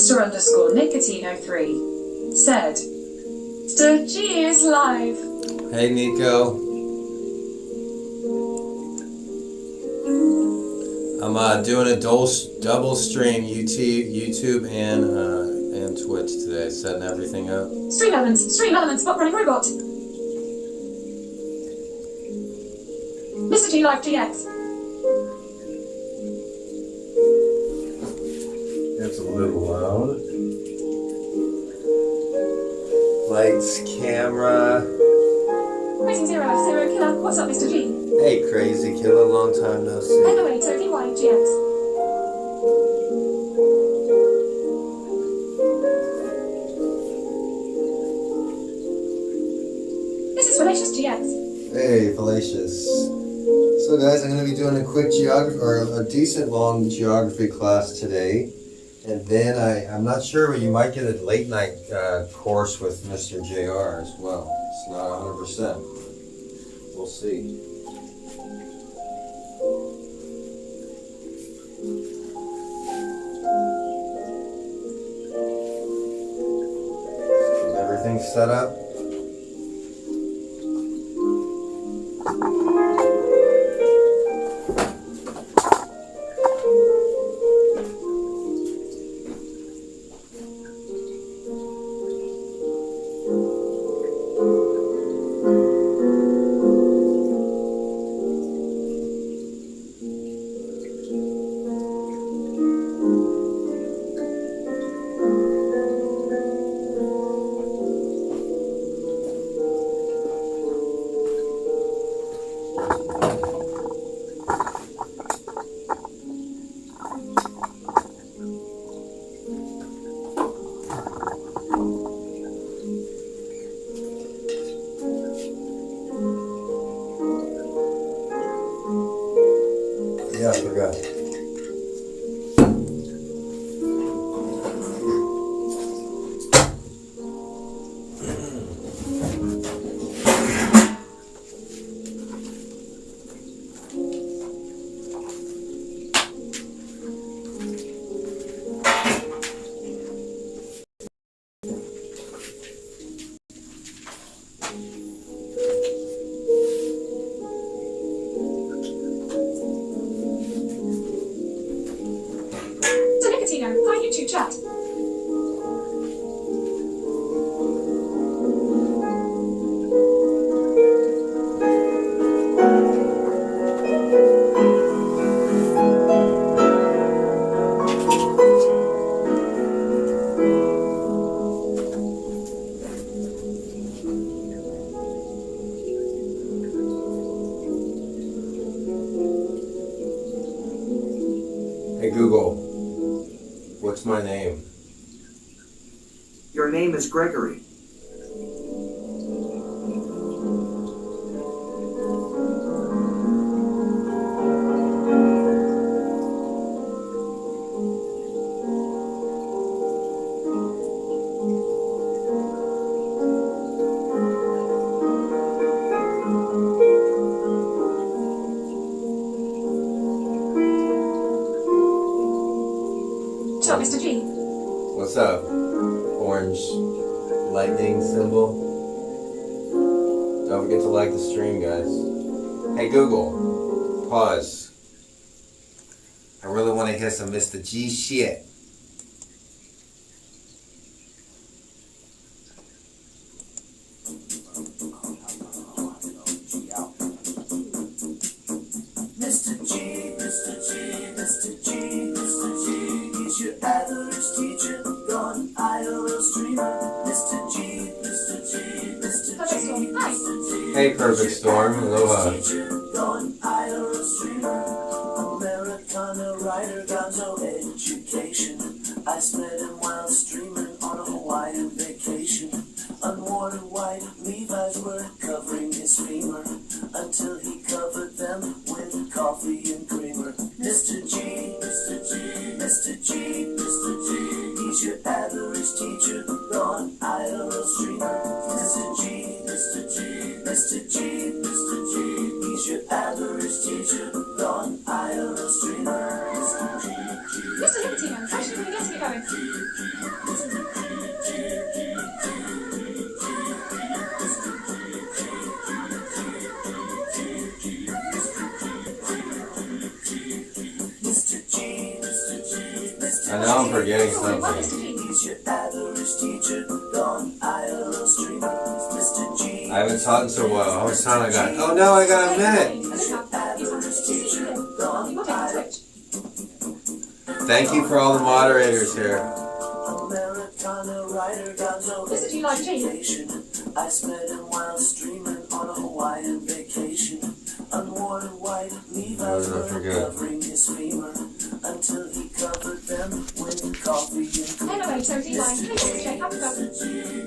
Mr._Nicotino3 said, Mr.G is live. Hey Nico. I'm doing a double stream, YouTube and Twitch today, setting everything up. Stream elements, bot running robot. Mr.G live GX. It's a little loud. Lights, camera. Racing 0 Killer, what's up, Mr.G? Hey, Crazy Killer, long time no see. Anyway, Tony Y GX. This is Fallacious GX. Hey, Fallacious. So guys, I'm going to be doing a quick geography, or a decent long geography class today. And then I'm not sure, but you might get a late night course with Mr. JR as well. It's not 100%. We'll see. Is everything set up? Yeah, I forgot. YouTube chat. Hey Google, what's my name? Your name is Gregory. Mr.G. What's up? Orange lightning symbol. Don't forget to like the stream, guys. Hey Google, pause. I really want to hear some Mr. G shit. Hey, Perfect Storm. Aloha. Americana writer, Gonzo Education. I met him while streaming on a Hawaiian vacation. Unworn white Levi's were covering his femur until he covered them with coffee and creamer. Mr. G, Mr. G, Mr. G, Mr. G. He's your average teacher, gone IRL streamer. Mr. G, Mr. G, Mr. G, Mr. G. He's your average teacher, gone IRL streamer. Mr. G, Mr. Nicotino, actually, we're getting it going. I know I'm forgetting something. He's your average teacher, gone ILO streamer. Mr. G. I haven't taught in so a while. How much time I got? Oh no, I got a minute. Thank you for all the moderators here. Americana writer, Gonzo Education. I sped him while streaming on a Hawaiian vacation. Unworn white Levi's were covering his femur until he covered them with coffee and cream.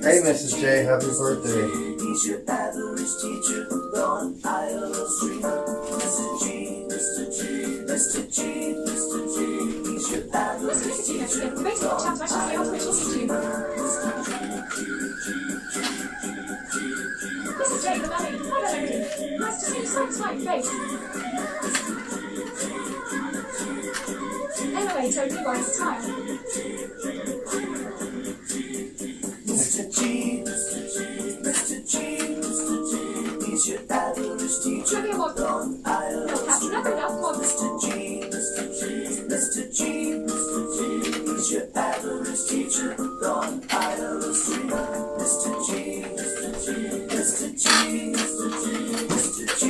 Hey, Mrs. J, happy birthday. He's your average teacher, gone ILO streamer. Mr. G, Mr. G, Mr. G, Mr. G. He's your average teacher, gone ILO streamer. Mrs. J, the money. Nice to see you so tight face. Elevator, device time. Mr. G, Mr. G, Mr. G, Mr. G. He's your average teacher, gone ILO streamer. Mr. G, Mr. G, Mr. G, Mr. G. He's your average teacher, gone ILO streamer. Mr. G, Mr. G, Mr. G, Mr. G, Mr. G,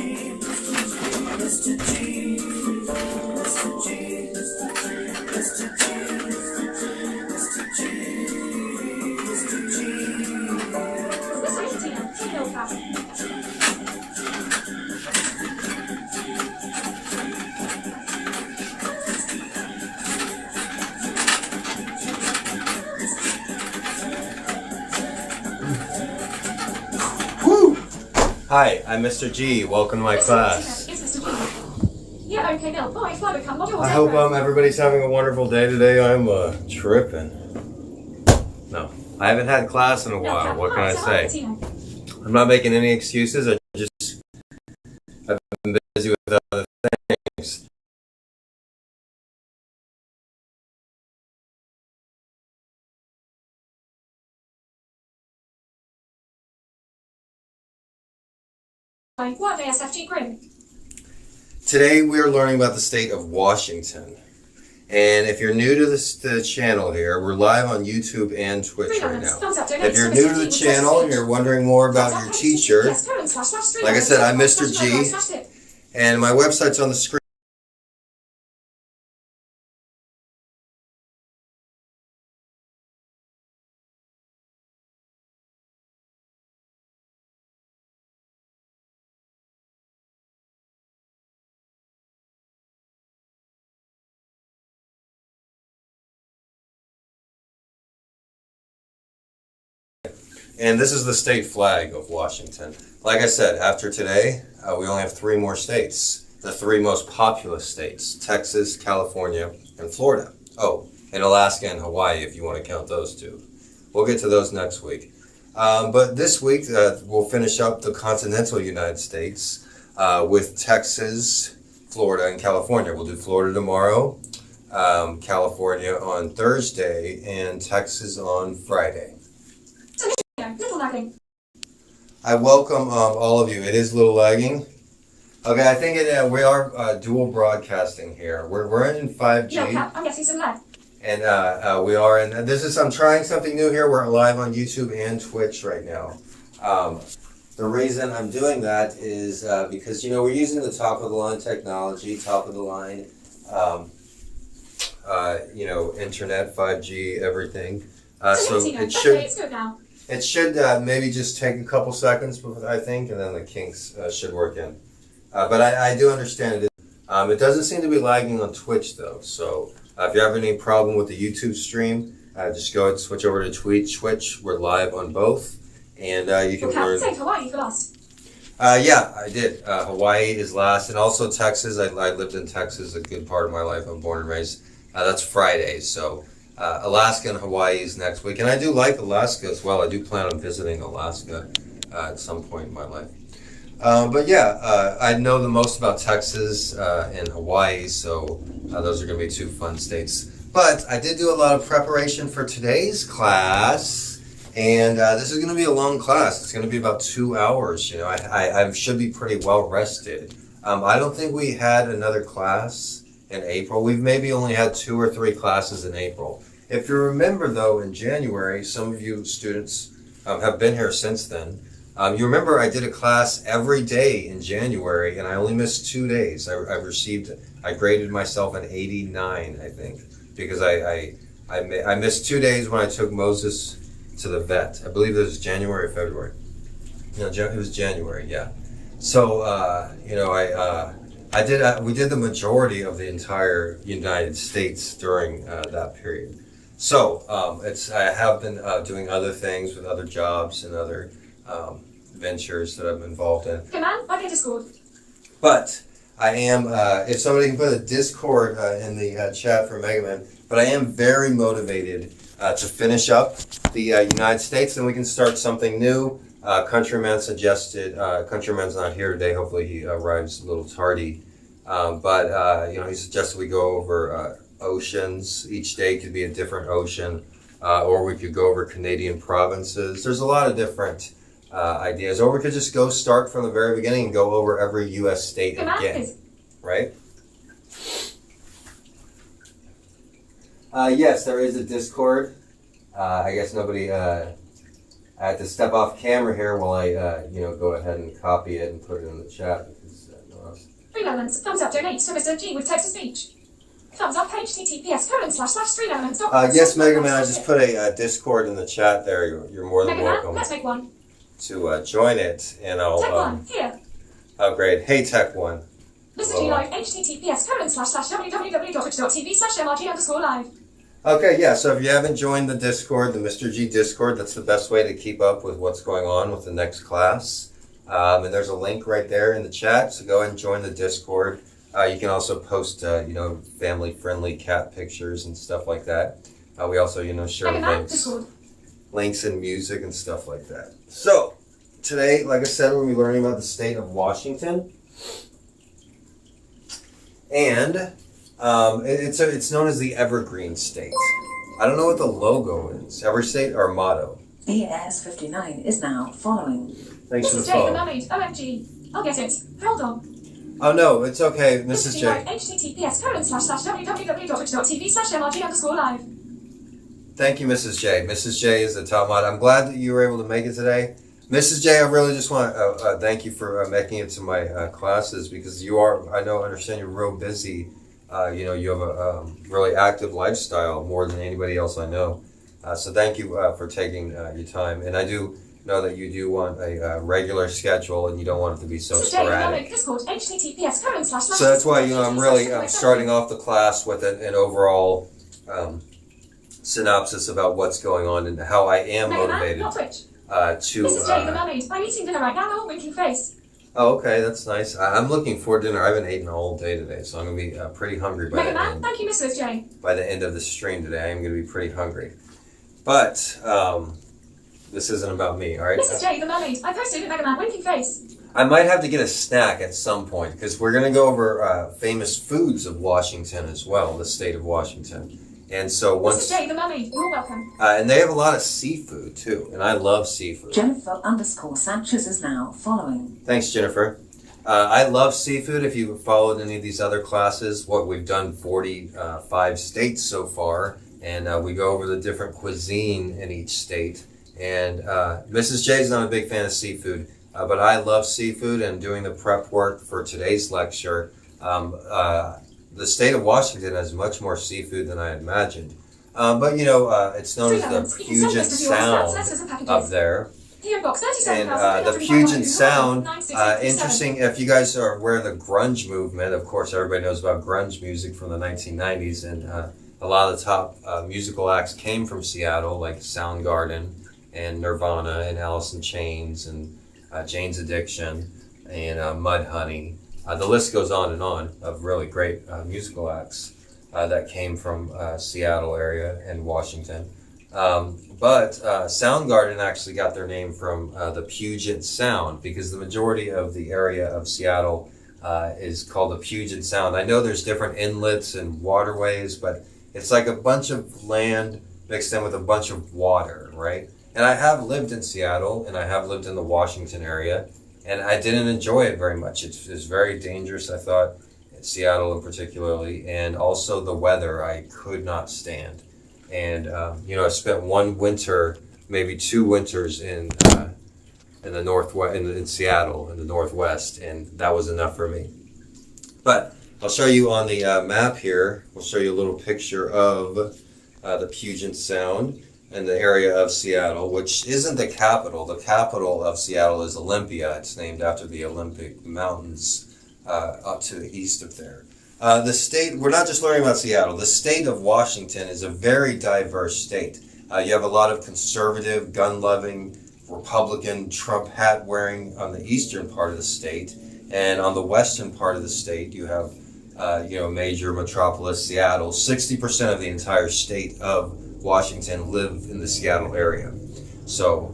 Mr. G, Mr. G, Mr. G, Mr. G, Mr. G, Mr. G, Mr. G. This is Tina. Tina class. Hi, I'm Mr. G. Welcome to my class. It's Mr. G. Yeah, okay, Bill. Boy, fly become module. I hope everybody's having a wonderful day today. I'm tripping. No, I haven't had class in a while. What can I say? I'm not making any excuses. I've been busy with other things. What ASFG grim? Today we are learning about the state of Washington. And if you're new to the channel here, we're live on YouTube and Twitch right now. If you're new to the channel and you're wondering more about your teacher, like I said, I'm Mr. G, and my website's on the screen. And this is the state flag of Washington. Like I said, after today, we only have 3 more states. The 3 most populous states: Texas, California, and Florida. Oh, and Alaska and Hawaii, if you want to count those 2. We'll get to those next week. But this week, we'll finish up the continental United States with Texas, Florida, and California. We'll do Florida tomorrow, California on Thursday, and Texas on Friday. Little lagging. I welcome all of you. It is a little lagging. Okay, I think we are dual broadcasting here. We're in 5G. Yeah, I'm getting some lag. And we are in. I'm trying something new here. We're live on YouTube and Twitch right now. The reason I'm doing that is because we're using the top of the line technology, top of the line, internet, 5G, everything. So it should. Okay, it's good now. It should maybe just take a couple seconds, I think, and then the kinks should work in. But I do understand it. It doesn't seem to be lagging on Twitch, though. So if you have any problem with the YouTube stream, just go ahead and switch over to Twitch. We're live on both. And you can learn... Say Hawaii for last. Yeah, I did. Hawaii is last. And also Texas. I lived in Texas a good part of my life. I'm born and raised. That's Friday, so... Alaska and Hawaii is next week, and I do like Alaska as well. I do plan on visiting Alaska at some point in my life. But yeah, I know the most about Texas and Hawaii, so those are going to be 2 fun states. But I did do a lot of preparation for today's class, and this is going to be a long class. It's going to be about 2 hours. I should be pretty well rested. I don't think we had another class in April. We've maybe only had 2 or 3 classes in April. If you remember, though, in January, some of you students have been here since then. You remember I did a class every day in January, and I only missed 2 days. I graded myself an 89, I think, because I missed 2 days when I took Moses to the vet. I believe it was January or February. No, it was January, yeah. So, we did the majority of the entire United States during that period. So, I have been doing other things with other jobs and other ventures that I'm involved in. Good man, I get Discord. But I am, if somebody can put a Discord in the chat for Mega Man, but I am very motivated to finish up the United States, and we can start something new. Countryman suggested, Countryman's not here today, hopefully he arrives a little tardy, but he suggested we go over oceans. Each day could be a different ocean, or we could go over Canadian provinces. There's a lot of different ideas, or we could just go start from the very beginning and go over every U.S. state again, right? Yes, there is a Discord. I guess nobody. I had to step off camera here while I, go ahead and copy it and put it in the chat because no one else. 3 Netherlands, thumbs up, donate to Mr.G with text-to-speech. Thumbs up, https://3netherlands.com. Yes, Mega Man, I just put a Discord in the chat there. You're more than welcome. Let's make one. To join it, and I'll. Tech one, here. Oh, great. Hey, Tech One. Mr.G live, https://www.twitch.tv/mrg_live. Okay, yeah, so if you haven't joined the Discord, the Mr.G Discord, that's the best way to keep up with what's going on with the next class. And there's a link right there in the chat, so go ahead and join the Discord. You can also post, family-friendly cat pictures and stuff like that. We also, share links and music and stuff like that. So, today, like I said, we'll be learning about the state of Washington. And it's known as the Evergreen State. I don't know what the logo is. Every state or motto. ES59 is now following. Thanks for the Mrs. J, the follow. mermaid, OMG. I'll get it. Hold on. Oh no, it's okay, Mrs. J. https://www.twitch.tv/mrg_live. Thank you, Mrs. J. Mrs. J is the top mod. I'm glad that you were able to make it today. Mrs. J, I really just want to thank you for making it to my classes because you are, I understand you're real busy. You have a really active lifestyle, more than anybody else I know. So thank you for taking your time. And I do know that you do want a regular schedule and you don't want it to be so sporadic. So that's why, I'm starting off the class with an overall synopsis about what's going on and how I am motivated to... Mrs. J, the mermaid, I'm eating dinner right now, winking face. Oh, okay, that's nice. I'm looking forward to dinner. I haven't eaten all day today, so I'm going to be pretty hungry by the end. Thank you, Mrs. J. By the end of the stream today, I am going to be pretty hungry. But this isn't about me, all right? Mrs. J, the mermaid, I posted it, Mega Man, winking face. I might have to get a snack at some point because we're going to go over famous foods of Washington as well, the state of Washington. And so once... Mrs. J, the mermaid, you're welcome. And they have a lot of seafood, too. And I love seafood. Jennifer_Sanchez is now following. Thanks, Jennifer. I love seafood. If you've followed any of these other classes, we've done 45 states so far. And we go over the different cuisine in each state. And Mrs. J is not a big fan of seafood. But I love seafood. And doing the prep work for today's lecture... the state of Washington has much more seafood than I imagined. But, it's known as the Puget Sound up there. And the Puget Sound, interesting, if you guys are aware of the grunge movement, of course everybody knows about grunge music from the 1990s, and a lot of the top musical acts came from Seattle, like Soundgarden and Nirvana and Alice in Chains and Jane's Addiction and Mudhoney. The list goes on and on of really great musical acts that came from Seattle area and Washington. But Soundgarden actually got their name from the Puget Sound because the majority of the area of Seattle is called the Puget Sound. I know there's different inlets and waterways, but it's like a bunch of land mixed in with a bunch of water, right? And I have lived in Seattle and I have lived in the Washington area. And I didn't enjoy it very much. It's very dangerous, I thought. Seattle in particularly, and also the weather I could not stand. And I spent one winter, maybe 2 winters in the northwest, in Seattle, in the northwest, and that was enough for me. But I'll show you on the map here. We'll show you a little picture of the Puget Sound and the area of Seattle, which isn't the capital. The capital of Seattle is Olympia. It's named after the Olympic Mountains up to the east of there. The state, we're not just learning about Seattle. The state of Washington is a very diverse state. You have a lot of conservative, gun-loving, Republican, Trump hat-wearing on the eastern part of the state. And on the western part of the state, you have major metropolis, Seattle. 60% of the entire state of Washington live in the Seattle area. So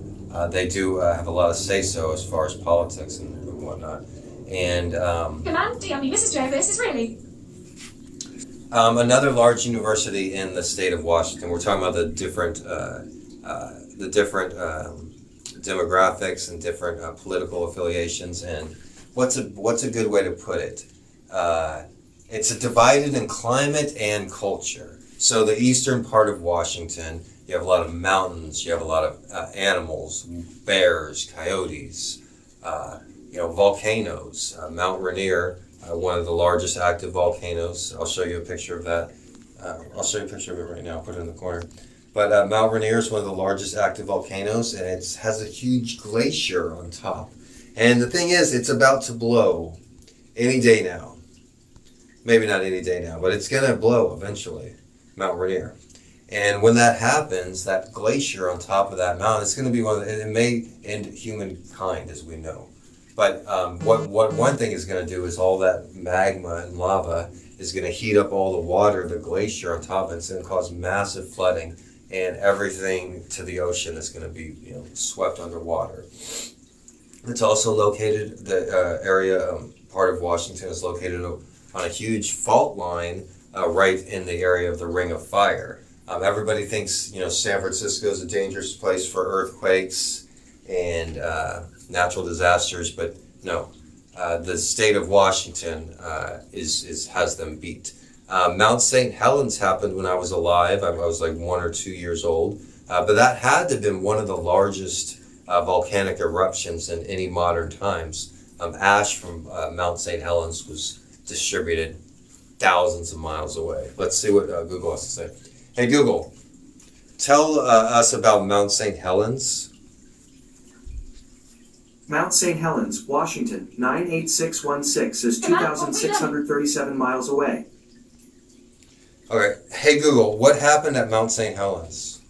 they do have a lot of say-so as far as politics and whatnot. And Mrs.G, this is really... another large university in the state of Washington. We're talking about the different demographics and different political affiliations. And what's a good way to put it? It's divided in climate and culture. So the eastern part of Washington, you have a lot of mountains, you have a lot of animals, bears, coyotes, volcanoes. Mount Rainier, one of the largest active volcanoes. I'll show you a picture of that. I'll show you a picture of it right now. I'll put it in the corner. But Mount Rainier is one of the largest active volcanoes, and it has a huge glacier on top. And the thing is, it's about to blow any day now. Maybe not any day now, but it's going to blow eventually, Mount Rainier. And when that happens, that glacier on top of that mountain, it's going to be it may end humankind as we know. But what one thing is going to do is all that magma and lava is going to heat up all the water, the glacier on top of it. It's going to cause massive flooding, and everything to the ocean is going to be swept underwater. It's also located, the area, part of Washington is located on a huge fault line right in the area of the Ring of Fire. Everybody thinks, San Francisco is a dangerous place for earthquakes and natural disasters, but no. The state of Washington has them beat. Mount St. Helens happened when I was alive. I was like 1 or 2 years old. But that had to have been one of the largest volcanic eruptions in any modern times. Ash from Mount St. Helens was distributed thousands of miles away. Let's see what Google has to say. Hey Google, tell us about Mount St. Helens. Mount St. Helens, Washington, 98616 is 2,637 miles away. Okay. Hey Google, what happened at Mount St. Helens?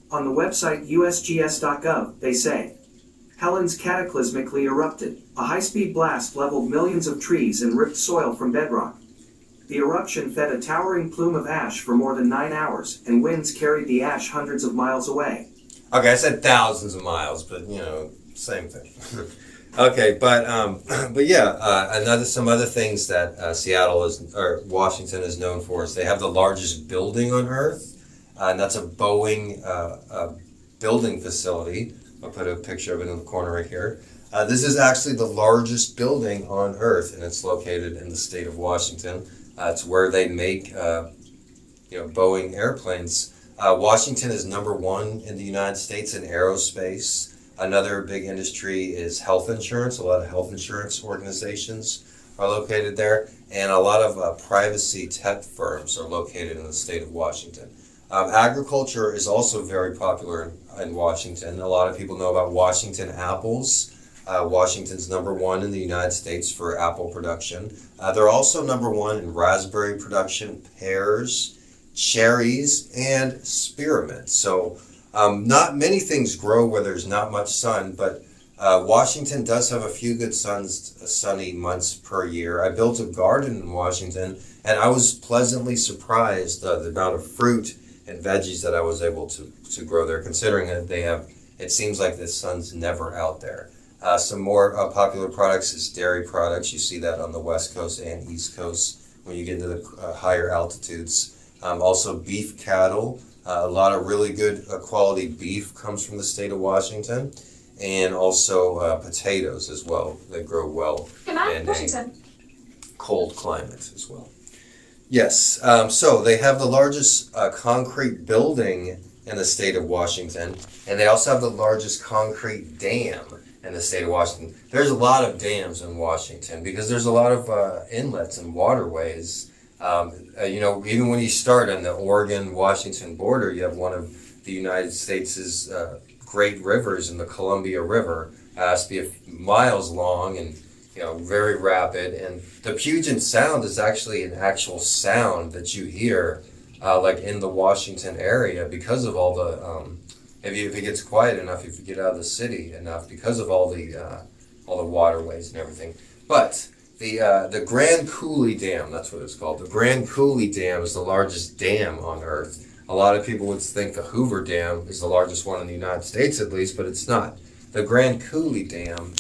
On the website usgs.gov, they say, Helens cataclysmically erupted. A high-speed blast leveled millions of trees and ripped soil from bedrock. The eruption fed a towering plume of ash for more than 9 hours, and winds carried the ash hundreds of miles away. Okay, I said thousands of miles, but same thing. Okay, but yeah, some other things that Washington is known for is they have the largest building on Earth, and that's a Boeing building facility. I'll put a picture of it in the corner right here. This is actually the largest building on Earth, and it's located in the state of Washington. It's where they make Boeing airplanes. Washington is #1 in the United States in aerospace. Another big industry is health insurance. A lot of health insurance organizations are located there, and a lot of privacy tech firms are located in the state of Washington. Agriculture is also very popular in Washington. A lot of people know about Washington apples. Washington's #1 in the United States for apple production. They're also #1 in raspberry production, pears, cherries, and spearmint. So not many things grow where there's not much sun, but Washington does have a few good sunny months per year. I built a garden in Washington, and I was pleasantly surprised the amount of fruit and veggies that I was able to grow there, considering that it seems like the sun's never out there. Some more popular products is dairy products. You see that on the West Coast and East Coast when you get into the higher altitudes. Also beef cattle. A lot of really good quality beef comes from the state of Washington. And also potatoes as well. They grow well. Good night, Washington. cold climate as well. Yes, so they have the largest concrete building in the state of Washington, and they also have the largest concrete dam in the state of Washington. There's a lot of dams in Washington because there's a lot of inlets and waterways. Even when you start on the Oregon-Washington border, you have one of the United States' great rivers in the Columbia River. It has to be miles long and very rapid. And the Puget Sound is actually an actual sound that you hear like in the Washington area because of all the if it gets quiet enough, if you get out of the city enough, because of all the waterways and everything. But the Grand Coulee Dam, that's what it's called. The Grand Coulee Dam is the largest dam on Earth. A lot of people would think the Hoover Dam is the largest one in the United States, at least, but it's not. The Grand Coulee Dam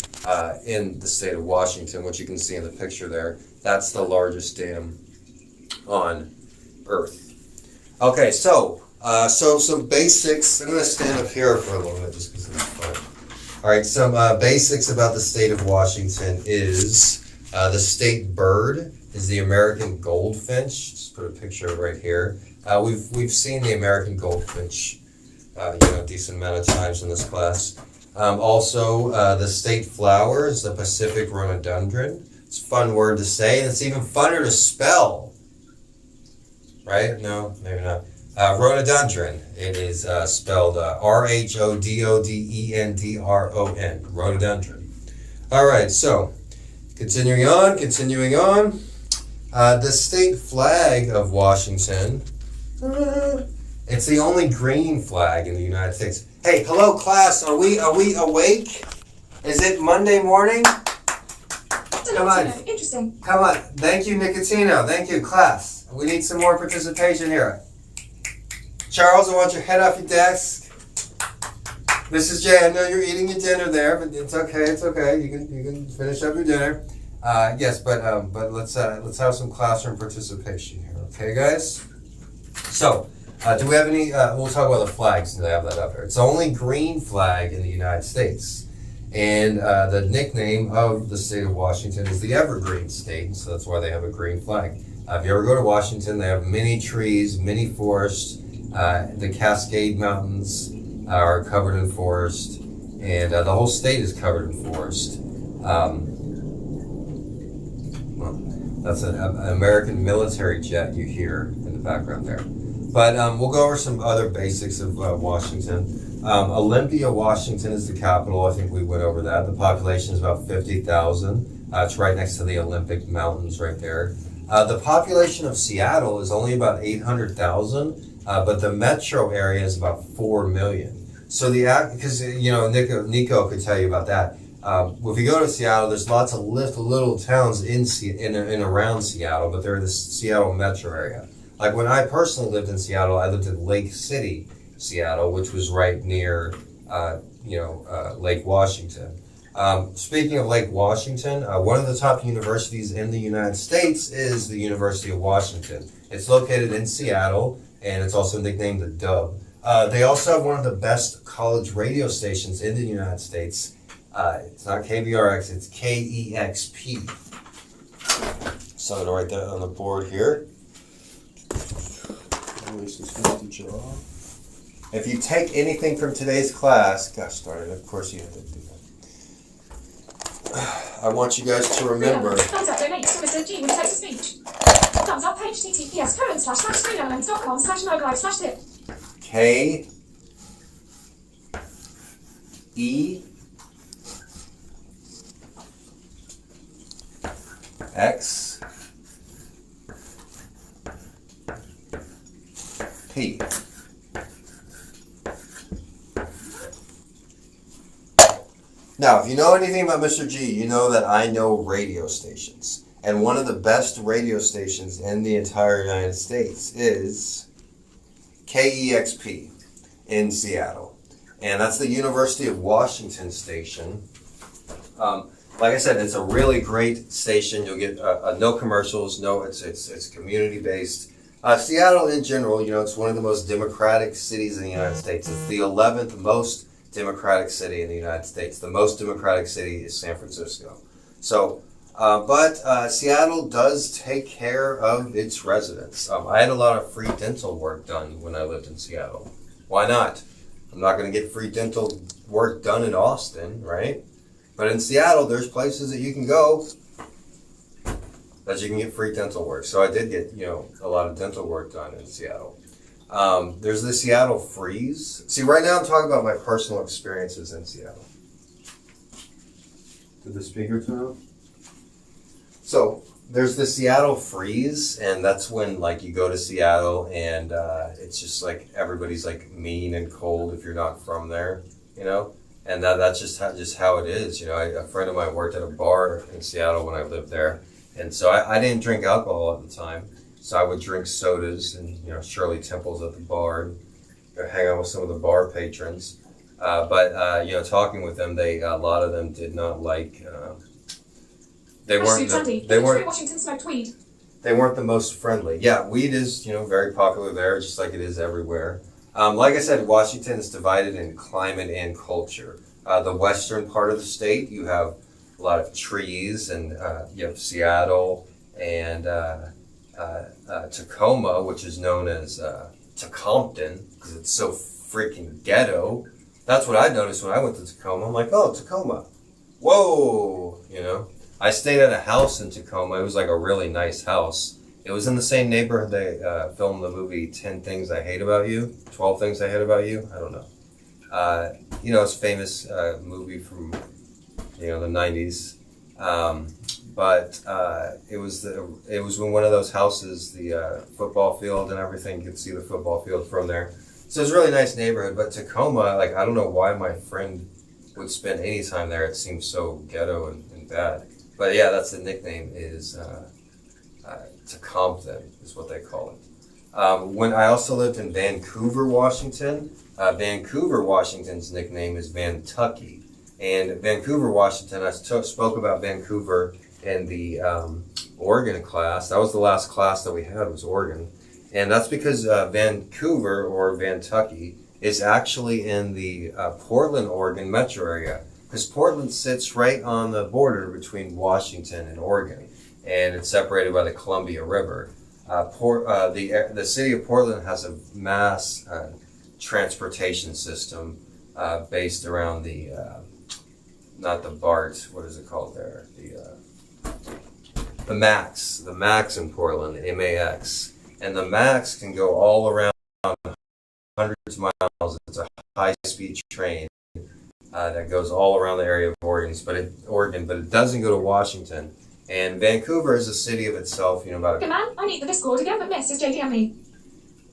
in the state of Washington, which you can see in the picture there, that's the largest dam on Earth. Okay, so some basics. I'm going to stand up here for a little bit just because it's fun. All right, some basics about the state of Washington is the state bird is the American goldfinch. Just put a picture right here. We've seen the American goldfinch a decent amount of times in this class. Also, the state flower is the Pacific rhododendron. It's a fun word to say, and it's even funner to spell. Right? No, maybe not. Rhododendron. It is spelled RHODODENDRON. Rhododendron. All right, so continuing on. The state flag of Washington. It's the only green flag in the United States. Hey, hello class. Are we awake? Is it Monday morning? Come on. Interesting. Come on. Thank you, Nicotino. Thank you, class. We need some more participation here. Charles, I want your head off your desk. Mrs. J, I know you're eating your dinner there, but it's okay. It's okay. You can finish up your dinner. Yes, but let's have some classroom participation here. Okay, guys. So, do we have any? We'll talk about the flags. Do they have that up there? It's the only green flag in the United States, and the nickname of the state of Washington is the Evergreen State, so that's why they have a green flag. If you ever go to Washington, they have many trees, many forests. The Cascade Mountains are covered in forest, and the whole state is covered in forest. That's an American military jet you hear in the background there. But we'll go over some other basics of Washington. Olympia, Washington is the capital. I think we went over that. The population is about 50,000. It's right next to the Olympic Mountains right there. The population of Seattle is only about 800,000. But the metro area is about 4 million. So because Nico could tell you about that. If you go to Seattle, there's lots of little towns in around Seattle, but they're in the Seattle metro area. Like when I personally lived in Seattle, I lived in Lake City, Seattle, which was right near Lake Washington. Speaking of Lake Washington, one of the top universities in the United States is the University of Washington. It's located in Seattle, and it's also nicknamed the Dub. They also have one of the best college radio stations in the United States. It's not KVRX, it's KEXP. So I'm going to write that on the board here. If you take anything from today's class, gosh darn it, of course you have to do that. I want you guys to remember. Thumbs up, donate to Mr.G with text to speech. Thumbs up, page https://3elements.com/no-guide/tip. KEXP. Now, if you know anything about Mr. G, you know that I know radio stations. And one of the best radio stations in the entire United States is KEXP in Seattle. And that's the University of Washington station. Like I said, it's a really great station. You'll get no commercials. No, it's community based. Seattle in general, it's one of the most democratic cities in the United States. It's the 11th most democratic city in the United States. The most democratic city is San Francisco. So But Seattle does take care of its residents. I had a lot of free dental work done when I lived in Seattle. Why not? I'm not going to get free dental work done in Austin, right? But in Seattle, there's places that you can go that you can get free dental work. So I did get, a lot of dental work done in Seattle. There's the Seattle Freeze. See, right now I'm talking about my personal experiences in Seattle. Did the speaker turn off? So there's the Seattle Freeze, and that's when you go to Seattle and it's just everybody's mean and cold if you're not from there, and that's just how it is. A friend of mine worked at a bar in Seattle when I lived there, and so I didn't drink alcohol at the time, so I would drink sodas and Shirley Temples at the bar, and hang out with some of the bar patrons. But talking with them, a lot of them did not like. They weren't Washington smoked weed. They weren't the most friendly. Yeah, weed is very popular there, just like it is everywhere. Like I said, Washington is divided in climate and culture. The western part of the state, you have a lot of trees, and you have Seattle and Tacoma, which is known as Tacompton, because it's so freaking ghetto. That's what I noticed when I went to Tacoma. I'm like, oh, Tacoma. Whoa, I stayed at a house in Tacoma. It was a really nice house. It was in the same neighborhood they filmed the movie 10 Things I Hate About You, 12 Things I Hate About You. I don't know. It's a famous movie from, the 90s. But it was in one of those houses, the football field and everything. You could see the football field from there. So it's a really nice neighborhood. But Tacoma, I don't know why my friend would spend any time there. It seems so ghetto and bad. But yeah, that's the nickname is Tacompton is what they call it. When I also lived in Vancouver, Washington, Vancouver, Washington's nickname is Vantucky. And Vancouver, Washington, I spoke about Vancouver in the Oregon class. That was the last class that we had was Oregon. And that's because Vancouver, or Vantucky, is actually in the Portland, Oregon metro area. Because Portland sits right on the border between Washington and Oregon, and it's separated by the Columbia River. The city of Portland has a mass transportation system based around not the BART, what is it called there? The MAX in Portland, MAX. And the MAX can go all around hundreds of miles. It's a high-speed train. That goes all around the area of Oregon, but it doesn't go to Washington. And Vancouver is a city of itself, about. Good man, I need the Discord again, but Mrs. JD me.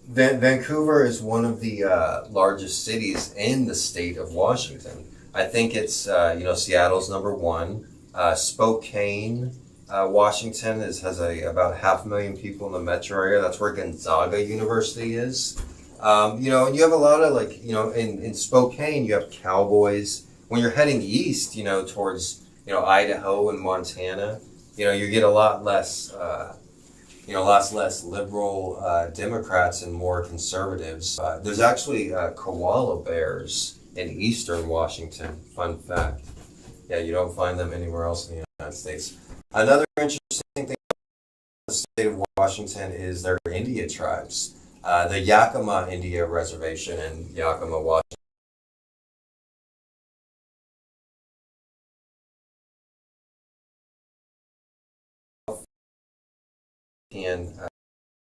Vancouver is one of the largest cities in the state of Washington. I think it's Seattle's number one. Spokane, Washington has about 500,000 people in the metro area. That's where Gonzaga University is. And you have a lot of in Spokane, you have cowboys. When you're heading east, towards, Idaho and Montana, you get a lot less, lots less liberal Democrats and more conservatives. There's actually koala bears in eastern Washington. Fun fact. Yeah, you don't find them anywhere else in the United States. Another interesting thing about the state of Washington is their India tribes. The Yakima India Reservation in Yakima, Washington. And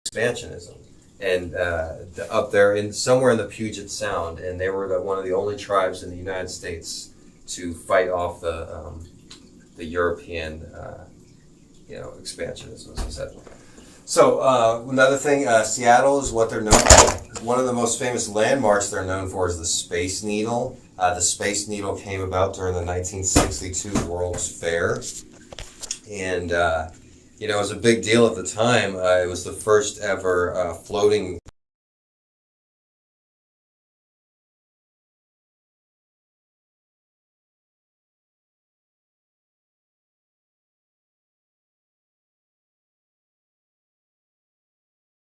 expansionism, and up there somewhere in the Puget Sound, and they were one of the only tribes in the United States to fight off the European expansionism, as I said. So another thing, Seattle is what they're known for. One of the most famous landmarks they're known for is the Space Needle. The Space Needle came about during the 1962 World's Fair, and it was a big deal at the time. It was the first ever floating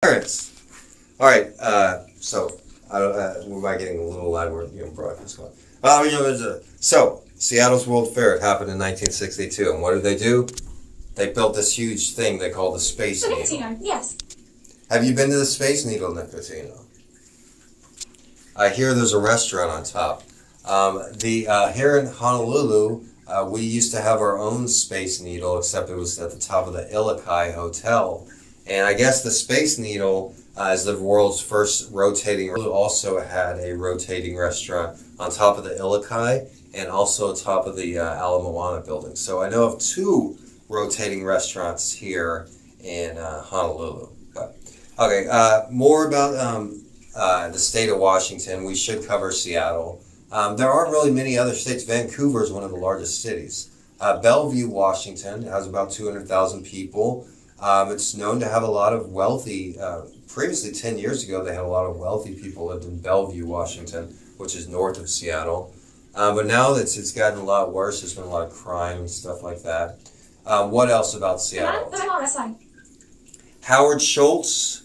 parents. All right, so we might getting a little loud. We're broadcast going. So Seattle's World Fair, it happened in 1962, and what did they do? they built this huge thing they call the Space The Needle. Nicotino, yes. Have you been to the Space Needle, Nicotino? I hear there's a restaurant on top. Here in Honolulu, we used to have our own Space Needle, except it was at the top of the Ilokai Hotel. And I guess the Space Needle is the world's first rotating. Also had a rotating restaurant on top of the Ilokai and also on top of the Ala Moana building. So I know of 2 rotating restaurants here in Honolulu. But, okay, more about the state of Washington. We should cover Seattle. There aren't really many other states. Vancouver is one of the largest cities. Bellevue, Washington has about 200,000 people. It's known to have a lot of wealthy, previously 10 years ago they had a lot of wealthy people lived in Bellevue, Washington, which is north of Seattle. But now it's gotten a lot worse. There's been a lot of crime and stuff like that. What else about Seattle? Howard Schultz.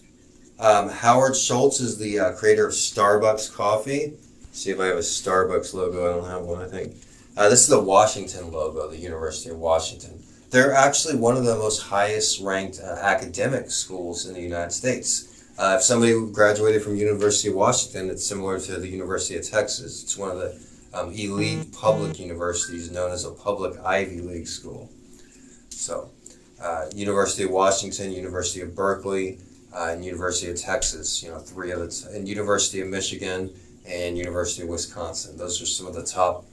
Howard Schultz is the creator of Starbucks coffee. See if I have a Starbucks logo. I don't have one, I think. This is the Washington logo, the University of Washington. They're actually one of the most highest ranked academic schools in the United States. If somebody graduated from University of Washington, it's similar to the University of Texas. It's one of the elite public universities known as a public Ivy League school. So, University of Washington, University of Berkeley, and University of Texas, 3 of the, and University of Michigan, and University of Wisconsin. Those are some of the top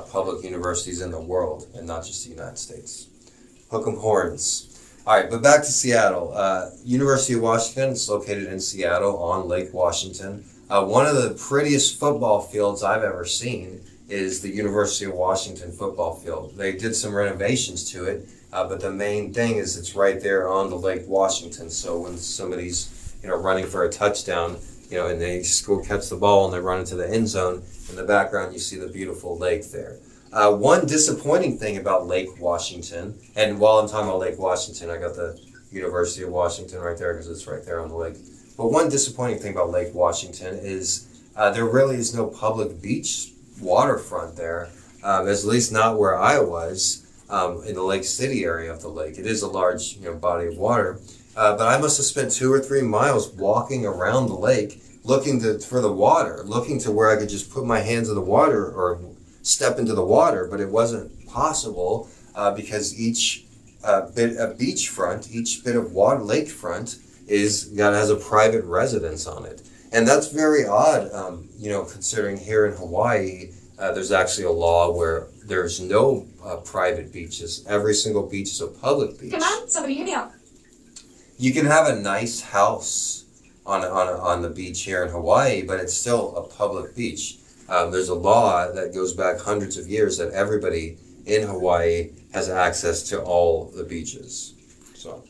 public universities in the world, and not just the United States. Hook 'em horns. All right, but back to Seattle. University of Washington is located in Seattle on Lake Washington. One of the prettiest football fields I've ever seen is the University of Washington football field. They did some renovations to it, but the main thing is it's right there on the Lake Washington. So when somebody's running for a touchdown, and they go catch the ball and they run into the end zone, in the background you see the beautiful lake there. One disappointing thing about Lake Washington, and while I'm talking about Lake Washington, I got the University of Washington right there because it's right there on the lake. But one disappointing thing about Lake Washington is there really is no public beach waterfront there, at least not where I was, in the Lake City area of the lake. It is a large body of water, but I must have spent 2 or 3 miles walking around the lake looking for the water, looking to where I could just put my hands in the water or step into the water, but it wasn't possible because each bit of beachfront, each bit of water lakefront has a private residence on it. And that's very odd, considering here in Hawaii, there's actually a law where there's no private beaches. Every single beach is a public beach. Come on, somebody hit me up. You can have a nice house on the beach here in Hawaii, but it's still a public beach. There's a law that goes back hundreds of years that everybody in Hawaii has access to all the beaches. So,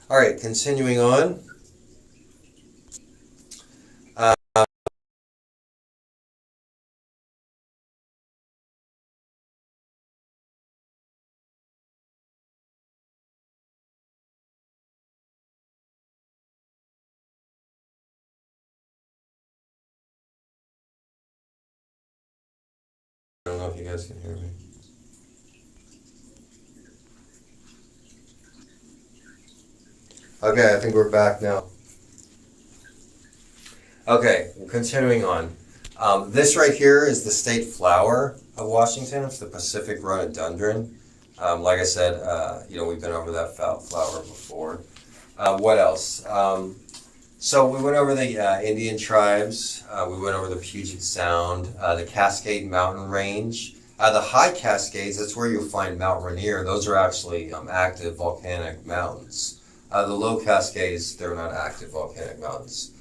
all right, continuing on. I don't know if you guys can hear me. Okay, I think we're back now. Okay, continuing on. This right here is the state flower of Washington. It's the Pacific rhododendron. Like I said, we've been over that flower before. What else? So we went over the Indian tribes. We went over the Puget Sound, the Cascade Mountain Range. The high Cascades, that's where you'll find Mount Rainier. Those are actually active volcanic mountains. The low Cascades, they're not active volcanic mountains.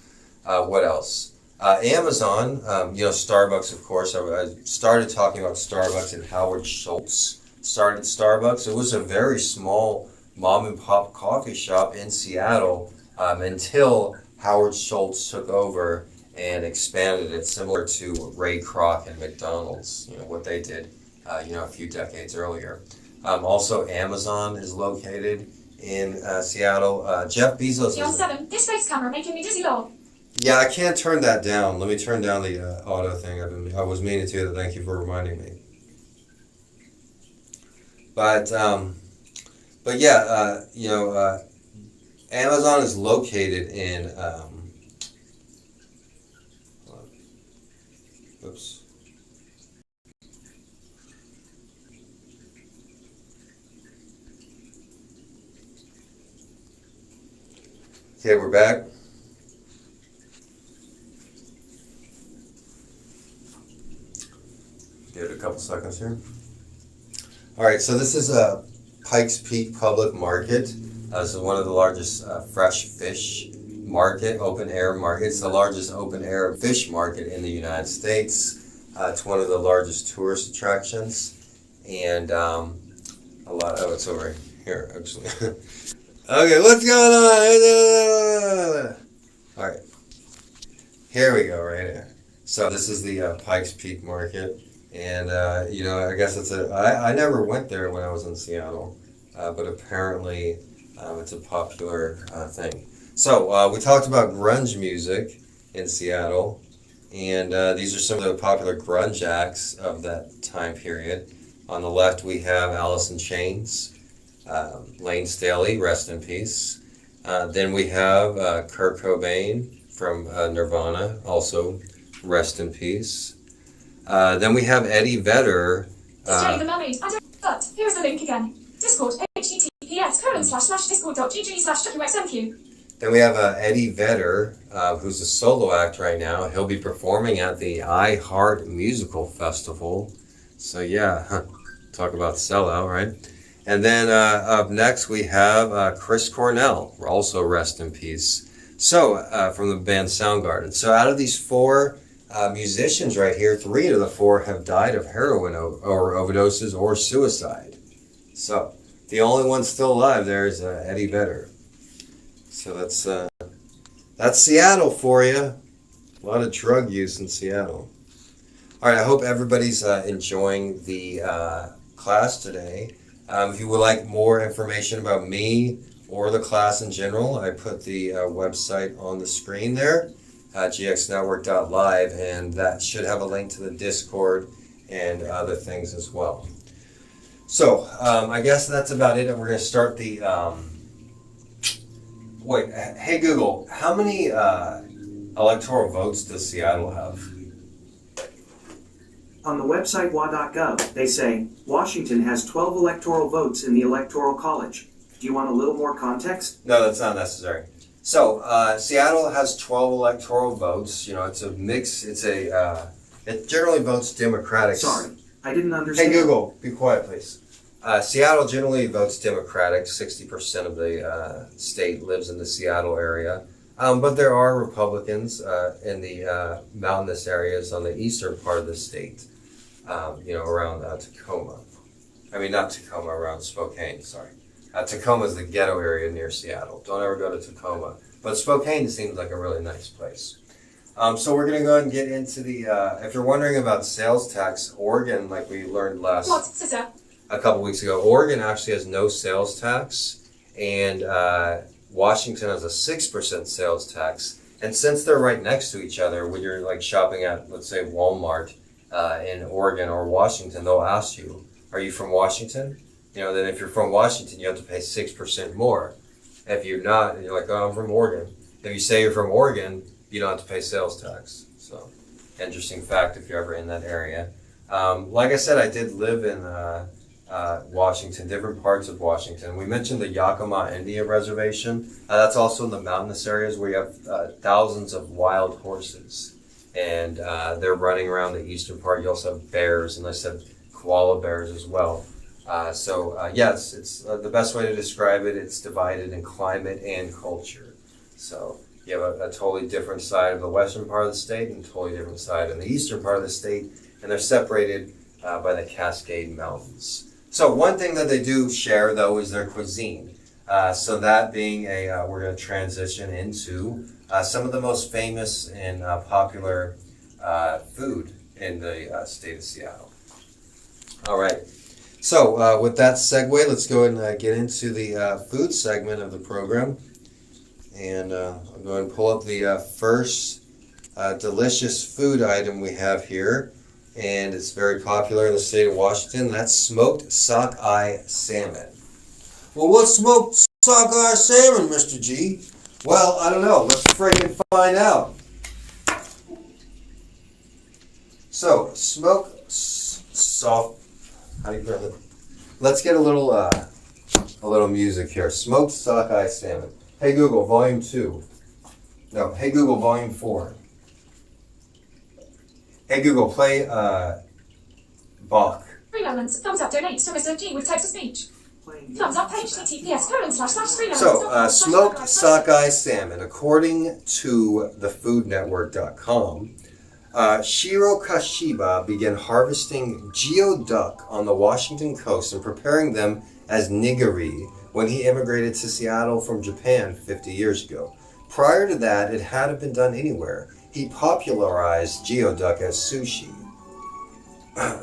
What else? Amazon, Starbucks, of course. I started talking about Starbucks, and Howard Schultz started Starbucks. It was a very small mom and pop coffee shop in Seattle until Howard Schultz took over and expanded it, similar to Ray Kroc and McDonald's, what they did, a few decades earlier. Also, Amazon is located in Seattle. Jeff Bezos. John 7, this face camera making me dizzy low. Yeah, I can't turn that down. Let me turn down the auto thing. I was meaning to. Thank you for reminding me. But But yeah, Amazon is located in, oops. Okay, we're back. Give it a couple seconds here. All right, so this is a Pikes Peak Public Market. This is one of the largest fresh fish market, open air market. It's the largest open air fish market in the United States. It's one of the largest tourist attractions, and a lot. Oh, it's over here actually. Okay, what's going on? All right, here we go, right here. So this is the Pikes Peak Market, and I guess it's I never went there when I was in Seattle, but apparently it's a popular thing. So we talked about grunge music in Seattle, and these are some of the popular grunge acts of that time period. On the left we have Alice in Chains. Lane Staley, rest in peace. Then we have Kurt Cobain from Nirvana, also rest in peace. Then we have Eddie Vedder. Jay the Mermaid. But here's the link again. Discord, https://discord.gg/wxmq. Then we have Eddie Vedder, who's a solo act right now. He'll be performing at the iHeart Musical Festival. So yeah, talk about sellout, right? And then up next we have Chris Cornell, also rest in peace. So from the band Soundgarden. So out of these four musicians right here, 3 of the 4 have died of heroin or overdoses or suicide. So the only one still alive there is Eddie Vedder. So that's Seattle for you. A lot of drug use in Seattle. All right, I hope everybody's enjoying the class today. If you would like more information about me or the class in general, I put the website on the screen there, gxnetwork.live, and that should have a link to the Discord and other things as well. So I guess that's about it. We're going to start the... Wait, hey Google, how many electoral votes does Seattle have? On the website wa.gov, they say, Washington has 12 electoral votes in the Electoral College. Do you want a little more context? No, that's not necessary. So, Seattle has 12 electoral votes. You know, it's a mix. It generally votes Democratic. Sorry, I didn't understand. Hey Google, be quiet please. Seattle generally votes Democratic. 60% of the state lives in the Seattle area. But there are Republicans in the mountainous areas on the eastern part of the state. Around Tacoma. I mean, not Tacoma, around Spokane, sorry. Tacoma is the ghetto area near Seattle. Don't ever go to Tacoma. But Spokane seems like a really nice place. So we're going to go ahead and get into the, if you're wondering about sales tax, Oregon, like we learned a couple weeks ago, Oregon actually has no sales tax, and Washington has a 6% sales tax. And since they're right next to each other, when you're like shopping at, let's say, Walmart in Oregon or Washington, they'll ask you, are you from Washington? Then if you're from Washington, you have to pay 6% more. If you're not, and you're like, oh, I'm from Oregon. If you say you're from Oregon, you don't have to pay sales tax. So, interesting fact if you're ever in that area. Like I said, I did live in Washington, different parts of Washington. We mentioned the Yakima Indian Reservation. That's also in the mountainous areas where you have thousands of wild horses. And they're running around the eastern part. You also have bears, and I said koala bears as well. Yes, it's the best way to describe it. It's divided in climate and culture. So you have a totally different side of the western part of the state and a totally different side in the eastern part of the state, and they're separated by the Cascade Mountains. So one thing that they do share, though, is their cuisine. So that being we're going to transition into some of the most famous and popular food in the state of Seattle. All right. So with that segue, let's go ahead and get into the food segment of the program. And I'll go ahead and pull up the first delicious food item we have here. And it's very popular in the state of Washington. That's smoked sockeye salmon. Well, what's smoked sockeye salmon, Mr. G? Well, I don't know. Let's friggin' find out. So, soft. How do you grab it? Let's get a little music here. Smoked sockeye salmon. Hey Google, volume 2. No, hey Google, volume 4. Hey Google, play Bach. 3 elements. Thumbs up. Donate to Mr. G with text to speech. Thumbs up. https://3 So, smoked sockeye salmon, according to thefoodnetwork.com, Shiro Kashiba began harvesting geoduck on the Washington coast and preparing them as nigiri when he immigrated to Seattle from Japan 50 years ago. Prior to that, it hadn't been done anywhere. He popularized geoduck as sushi.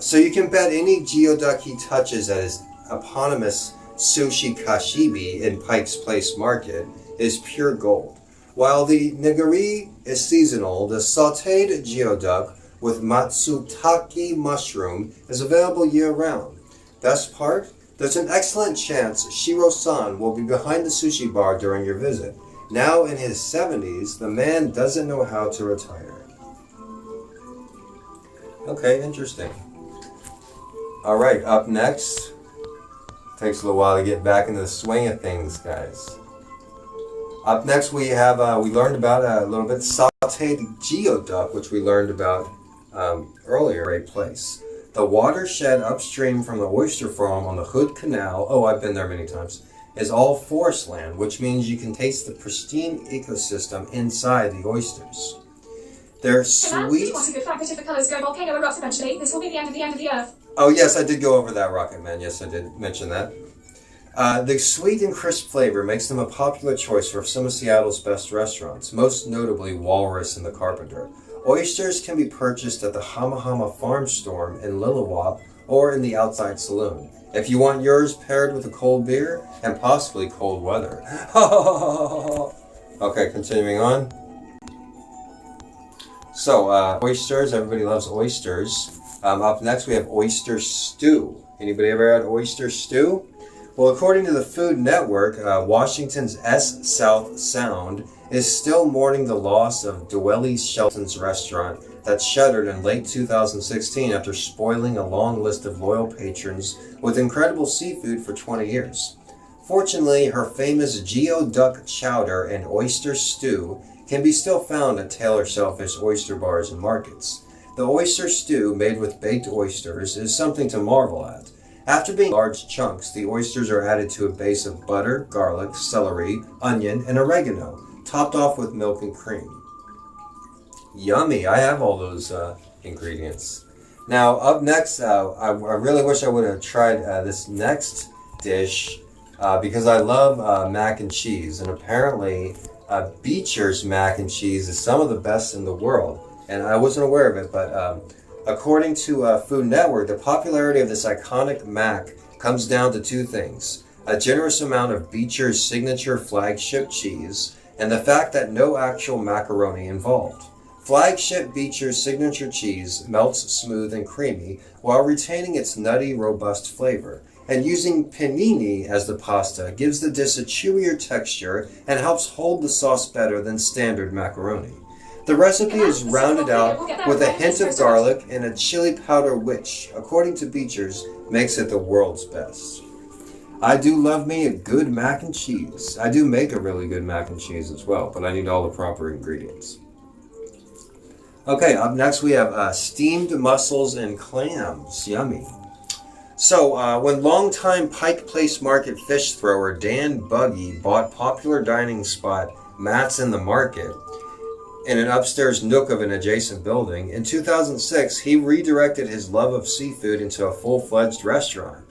So you can bet any geoduck he touches at his eponymous Sushi Kashibi in Pikes Place Market is pure gold. While the nigiri is seasonal, the sautéed geoduck with matsutake mushroom is available year-round. Best part? There's an excellent chance Shiro-san will be behind the sushi bar during your visit. Now in his 70s, the man doesn't know how to retire. Okay, interesting. Alright, up next. Takes a little while to get back into the swing of things, guys. Up next we have, we learned about a little bit sauteed geoduck, which we learned about earlier. Great place. The watershed upstream from the oyster farm on the Hood Canal, oh, I've been there many times, is all forest land, which means you can taste the pristine ecosystem inside the oysters. They're sweet. What a good fact that if the colours go volcano erupts eventually, this will be the end of the earth. Oh yes, I did go over that, Rocket Man. Yes, I did mention that. The sweet and crisp flavor makes them a popular choice for some of Seattle's best restaurants, most notably Walrus and the Carpenter. Oysters can be purchased at the Hama Hama Farm Storm in Lilliwap or in the Outside Saloon. If you want yours paired with a cold beer and possibly cold weather. Okay, continuing on. So, oysters, everybody loves oysters. Up next we have oyster stew. Anybody ever had oyster stew? Well, according to the Food Network, Washington's S-South Sound is still mourning the loss of Dwelly's Shelton's restaurant that shuttered in late 2016 after spoiling a long list of loyal patrons with incredible seafood for 20 years. Fortunately, her famous Geoduck Chowder and Oyster Stew can be still found at Taylor Shellfish oyster bars and markets. The oyster stew, made with baked oysters, is something to marvel at. After being large chunks, the oysters are added to a base of butter, garlic, celery, onion, and oregano, topped off with milk and cream. Yummy! I have all those ingredients. Now, up next, I really wish I would have tried this next dish because I love mac and cheese, and apparently Beecher's mac and cheese is some of the best in the world. And I wasn't aware of it, but according to Food Network, the popularity of this iconic mac comes down to two things: a generous amount of Beecher's signature flagship cheese, and the fact that no actual macaroni involved. Flagship Beecher's signature cheese melts smooth and creamy while retaining its nutty, robust flavor, and using panini as the pasta gives the dish a chewier texture and helps hold the sauce better than standard macaroni. The recipe is rounded out with a hint of garlic and a chili powder which, according to Beecher's, makes it the world's best. I do love me a good mac and cheese. I do make a really good mac and cheese as well, but I need all the proper ingredients. Okay, up next we have steamed mussels and clams. Yummy. So, when longtime Pike Place Market fish thrower Dan Buggy bought popular dining spot Matt's in the Market in an upstairs nook of an adjacent building, in 2006 he redirected his love of seafood into a full-fledged restaurant.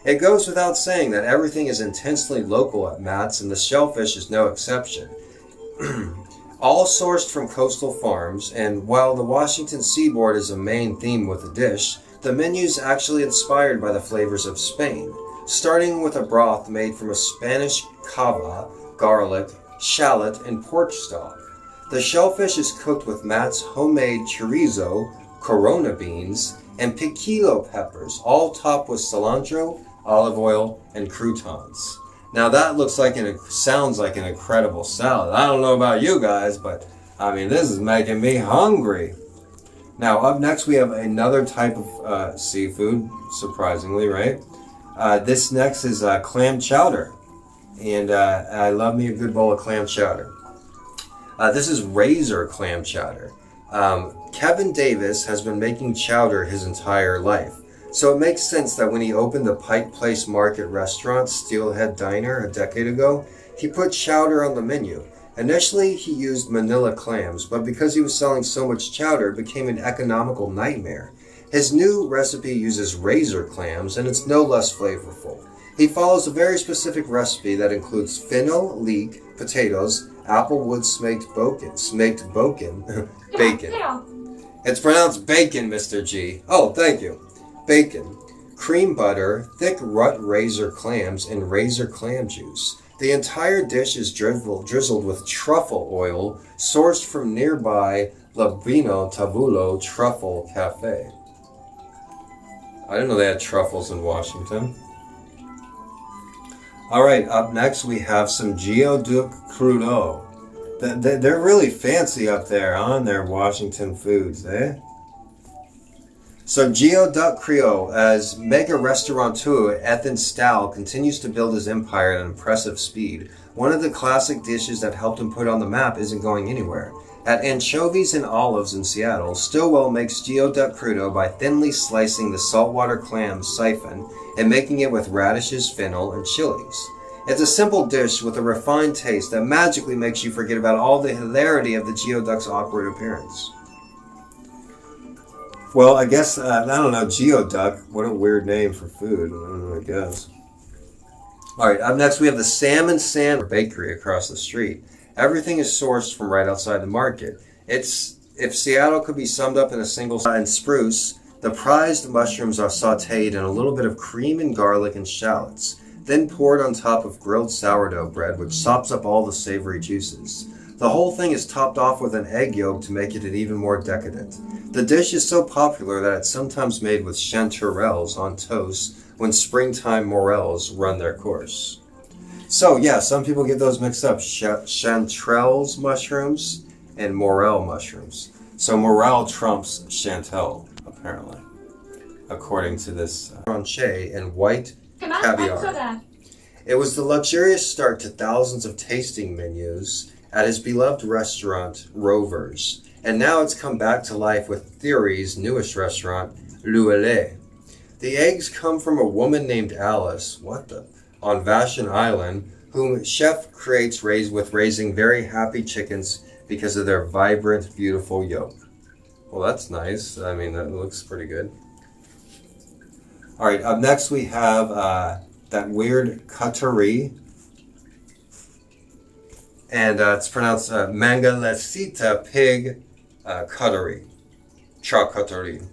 It goes without saying that everything is intensely local at Matt's, and the shellfish is no exception. All sourced from coastal farms, and while the Washington seaboard is a main theme with the dish, the menu's actually inspired by the flavors of Spain, starting with a broth made from a Spanish cava, garlic, shallot, and pork stock. The shellfish is cooked with Matt's homemade chorizo, corona beans, and piquillo peppers, all topped with cilantro, olive oil, and croutons. Now that looks like sounds like an incredible salad. I don't know about you guys, but I mean, this is making me hungry. Now up next we have another type of seafood, surprisingly, right? This next is clam chowder. And I love me a good bowl of clam chowder. This is razor clam chowder. Kevin Davis has been making chowder his entire life. So it makes sense that when he opened the Pike Place Market restaurant, Steelhead Diner, a decade ago, he put chowder on the menu. Initially, he used manila clams, but because he was selling so much chowder, it became an economical nightmare. His new recipe uses razor clams, and it's no less flavorful. He follows a very specific recipe that includes fennel, leek, potatoes, applewood smoked bacon. It's pronounced bacon, Mr. G. Oh, thank you. Bacon, cream butter, thick rut razor clams, and razor clam juice. The entire dish is drizzled with truffle oil sourced from nearby Labino Tavulo Truffle Cafe. I didn't know they had truffles in Washington. Alright, up next we have some Geoduck Creole. They're really fancy up there on their Washington foods, eh? So Geoduck Creole, as mega restaurateur Ethan Stahl continues to build his empire at an impressive speed, one of the classic dishes that helped him put on the map isn't going anywhere. At Anchovies and Olives in Seattle, Stillwell makes Geoduck Creole by thinly slicing the saltwater clam siphon and making it with radishes, fennel, and chilies. It's a simple dish with a refined taste that magically makes you forget about all the hilarity of the Geoduck's awkward appearance. Well, I guess, I don't know, Geoduck, what a weird name for food, I don't know, I guess. Alright, up next we have the Salmon Bakery across the street. Everything is sourced from right outside the market. If Seattle could be summed up in a single and spruce, the prized mushrooms are sautéed in a little bit of cream and garlic and shallots, then poured on top of grilled sourdough bread, which sops up all the savory juices. The whole thing is topped off with an egg yolk to make it even more decadent. The dish is so popular that it's sometimes made with chanterelles on toast when springtime morels run their course. So yeah, some people get those mixed up, chanterelles mushrooms and morel mushrooms. So morel trumps chanterelle, apparently, according to this tranché and white caviar. It was the luxurious start to thousands of tasting menus at his beloved restaurant, Rover's. And now it's come back to life with Theory's newest restaurant, L'Ouele. The eggs come from a woman named Alice, on Vashon Island, whom chef creates raising very happy chickens because of their vibrant, beautiful yolk. Well, that's nice. I mean, that looks pretty good. Alright, up next we have that weird cuttery. And it's pronounced Mangalasita pig cuttery. Charcuterie.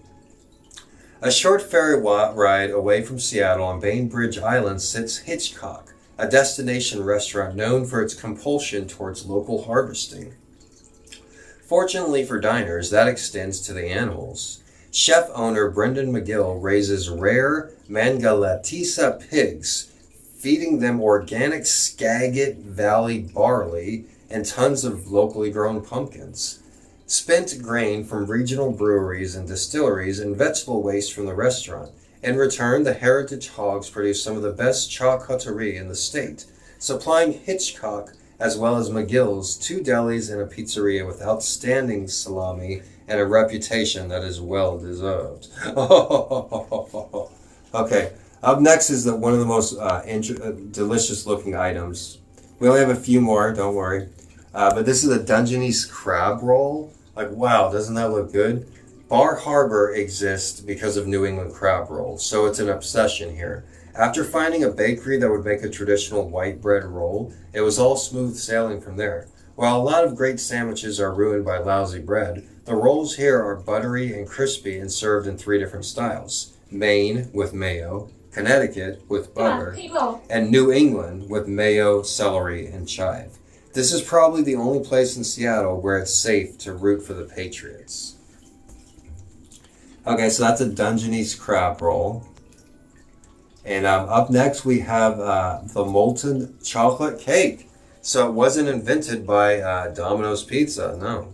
A short ferry ride away from Seattle on Bainbridge Island sits Hitchcock, a destination restaurant known for its compulsion towards local harvesting. Fortunately for diners, that extends to the animals. Chef-owner Brendan McGill raises rare Mangalatisa pigs, feeding them organic Skagit Valley barley and tons of locally grown pumpkins. Spent grain from regional breweries and distilleries and vegetable waste from the restaurant. In return, the Heritage Hogs produce some of the best charcuterie in the state, supplying Hitchcock as well as McGill's 2 delis and a pizzeria with outstanding salami and a reputation that is well deserved. Okay, up next is one of the most delicious looking items. We only have a few more, don't worry. But this is a Dungeness crab roll. Like, wow, doesn't that look good? Bar Harbor exists because of New England crab rolls, so it's an obsession here. After finding a bakery that would make a traditional white bread roll, it was all smooth sailing from there. While a lot of great sandwiches are ruined by lousy bread, the rolls here are buttery and crispy and served in 3 different styles. Maine with mayo, Connecticut with butter, and New England with mayo, celery, and chive. This is probably the only place in Seattle where it's safe to root for the Patriots. Okay, so that's a Dungeness crab roll. And up next we have the molten chocolate cake. So it wasn't invented by Domino's Pizza, no.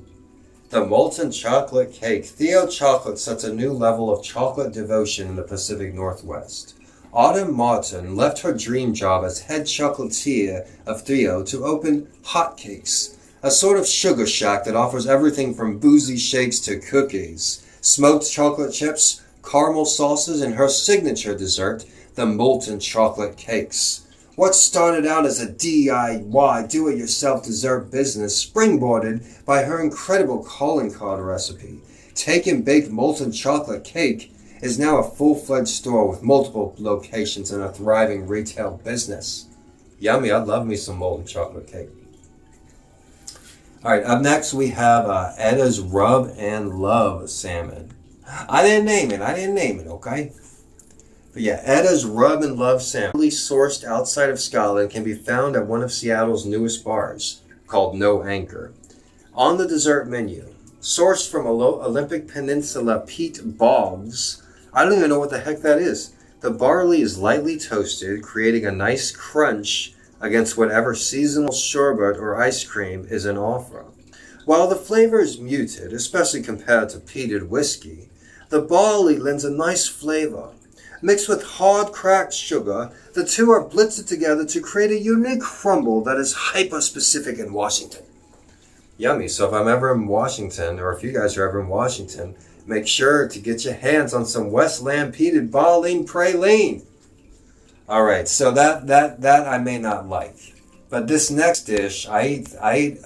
The molten chocolate cake. Theo Chocolate sets a new level of chocolate devotion in the Pacific Northwest. Autumn Martin left her dream job as head chocolatier of Theo to open Hotcakes, a sort of sugar shack that offers everything from boozy shakes to cookies, smoked chocolate chips, caramel sauces, and her signature dessert, the molten chocolate cakes. What started out as a DIY, do-it-yourself dessert business springboarded by her incredible calling card recipe, Take and Bake Molten Chocolate Cake, is now a full-fledged store with multiple locations and a thriving retail business. Yummy, I'd love me some molten chocolate cake. Alright, up next we have Edda's Rub and Love Salmon. I didn't name it, okay? But yeah, Edda's Rub and Love Salmon, sourced outside of Scotland, can be found at one of Seattle's newest bars, called No Anchor. On the dessert menu, sourced from Olympic Peninsula peat bogs, I don't even know what the heck that is. The barley is lightly toasted, creating a nice crunch against whatever seasonal sherbet or ice cream is in offer. While the flavor is muted, especially compared to peated whiskey, the barley lends a nice flavor. Mixed with hard cracked sugar, the two are blitzed together to create a unique crumble that is hyper-specific in Washington. Yummy. So if I'm ever in Washington, or if you guys are ever in Washington, make sure to get your hands on some Westland peated barley praline. Alright, so that I may not like. But this next dish, I eat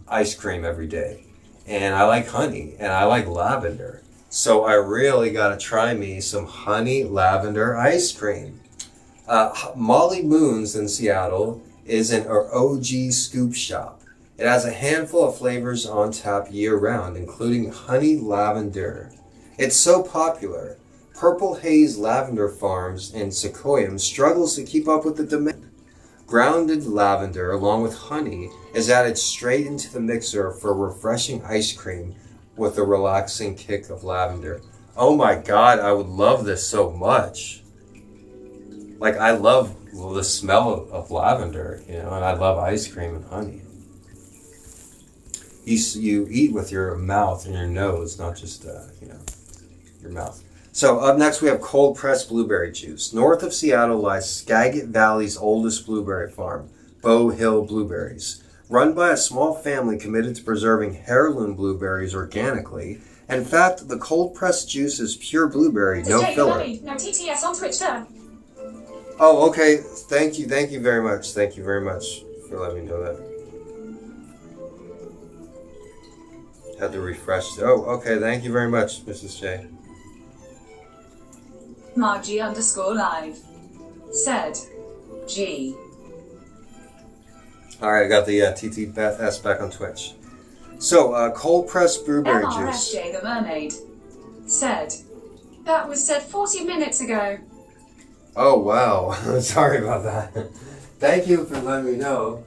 ice cream every day. And I like honey, and I like lavender. So I really gotta try me some honey lavender ice cream. Molly Moon's in Seattle is an OG scoop shop. It has a handful of flavors on tap year-round, including honey lavender. It's so popular, Purple Haze Lavender Farms in Sequoiam struggles to keep up with the demand. Grounded lavender, along with honey, is added straight into the mixer for refreshing ice cream with a relaxing kick of lavender. Oh my god, I would love this so much. Like, I love the smell of lavender, you know, and I love ice cream and honey. You eat with your mouth and your nose, not just, your mouth. So up next we have cold pressed blueberry juice. North of Seattle lies Skagit Valley's oldest blueberry farm, Bow Hill Blueberries. Run by a small family committed to preserving heirloom blueberries organically. In fact, the cold pressed juice is pure blueberry, no filler. No TTS on Twitch there. Oh, okay. Thank you very much. Thank you very much for letting me know that. Had to refresh. Oh, okay. Thank you very much, Mrs. J. Margie_live said G. Alright, I got the TT Beth S back on Twitch. So, cold pressed blueberry juice. MRSJ the Mermaid said That was said 40 minutes ago. Oh, wow. Sorry about that. Thank you for letting me know.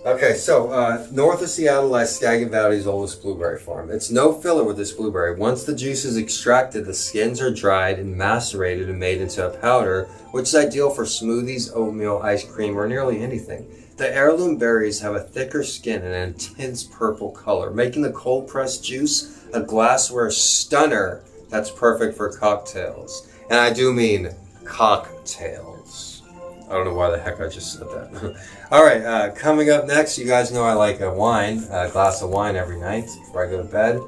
Okay, so north of Seattle lies Skagit Valley's oldest blueberry farm. It's no filler with this blueberry. Once the juice is extracted, the skins are dried and macerated and made into a powder, which is ideal for smoothies, oatmeal, ice cream, or nearly anything. The heirloom berries have a thicker skin and an intense purple color, making the cold-pressed juice a glassware stunner that's perfect for cocktails. And I do mean cocktails. I don't know why the heck I just said that. Alright, coming up next, you guys know I like a glass of wine every night before I go to bed.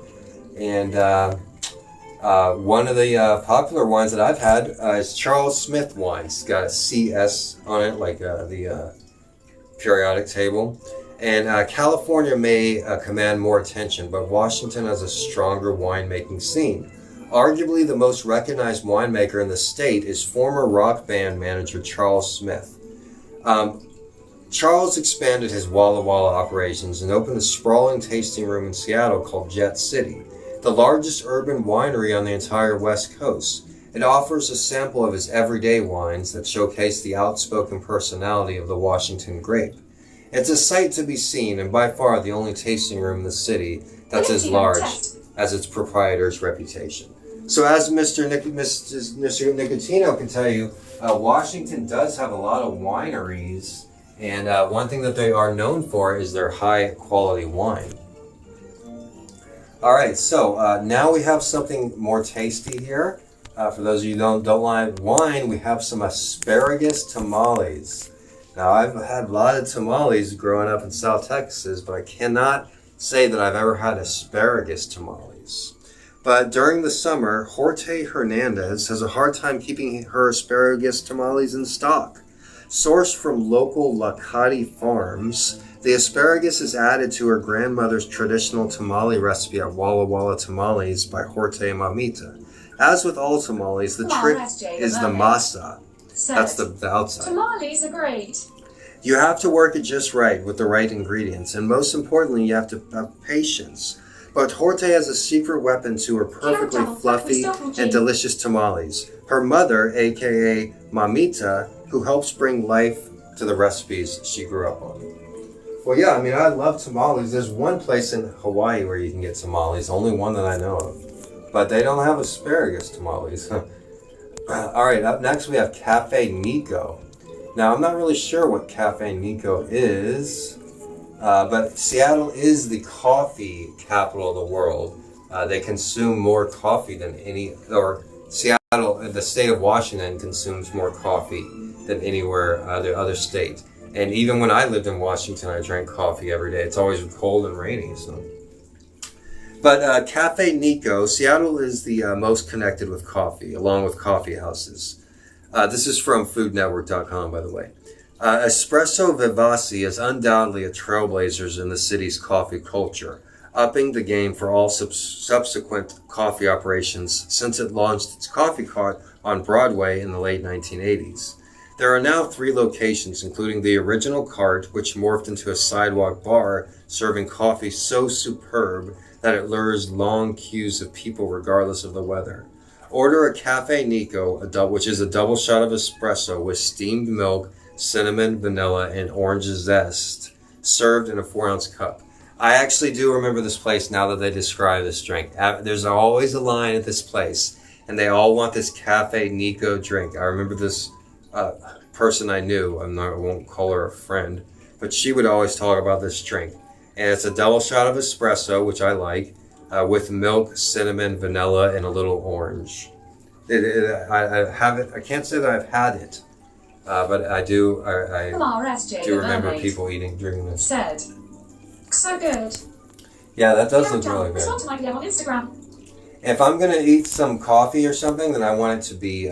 And one of the popular wines that I've had is Charles Smith wine. It's got a CS on it, like the periodic table. And California may command more attention, but Washington has a stronger winemaking scene. Arguably the most recognized winemaker in the state is former rock band manager Charles Smith. Charles expanded his Walla Walla operations and opened a sprawling tasting room in Seattle called Jet City, the largest urban winery on the entire West Coast. It offers a sample of his everyday wines that showcase the outspoken personality of the Washington grape. It's a sight to be seen and by far the only tasting room in the city that's as large as its proprietor's reputation. So as Mr. Nicotino can tell you, Washington does have a lot of wineries, and one thing that they are known for is their high quality wine. Alright, so now we have something more tasty here. For those of you who don't like wine, we have some asparagus tamales. Now I've had a lot of tamales growing up in South Texas, but I cannot say that I've ever had asparagus tamales. But during the summer, Jorge Hernandez has a hard time keeping her asparagus tamales in stock. Sourced from local Lacati farms, the asparagus is added to her grandmother's traditional tamale recipe at Walla Walla Tamales by Jorge and Mamita. As with all tamales, the trick is the masa. That's the outside. Tamales are great. You have to work it just right with the right ingredients, and most importantly, you have to have patience. But Jorge has a secret weapon to her perfectly fluffy and delicious tamales. Her mother, aka Mamita, who helps bring life to the recipes she grew up on. Well, yeah, I mean, I love tamales. There's one place in Hawaii where you can get tamales, only one that I know of. But they don't have asparagus tamales. Alright, up next we have Cafe Nico. Now, I'm not really sure what Cafe Nico is, but Seattle is the coffee capital of the world. They consume more coffee than Seattle, the state of Washington, consumes more coffee than anywhere other state. And even when I lived in Washington, I drank coffee every day. It's always cold and rainy, so. But Cafe Nico, Seattle is the most connected with coffee, along with coffee houses. This is from foodnetwork.com, by the way. Espresso Vivace is undoubtedly a trailblazer in the city's coffee culture, upping the game for all subsequent coffee operations since it launched its coffee cart on Broadway in the late 1980s. There are now 3 locations, including the original cart, which morphed into a sidewalk bar serving coffee so superb that it lures long queues of people regardless of the weather. Order a Cafe Nico, which is a double shot of espresso with steamed milk, cinnamon, vanilla, and orange zest, served in a 4-ounce cup. I actually do remember this place now that they describe this drink. There's always a line at this place, and they all want this Cafe Nico drink. I remember this person I knew, I won't call her a friend, but she would always talk about this drink. And it's a double shot of espresso, which I like, with milk, cinnamon, vanilla, and a little orange. I can't say that I've had it, but I do remember people drinking this. Said, so good. Yeah, that does look really good. Respond to my DM on Instagram. If I'm gonna eat some coffee or something, then I want it to be,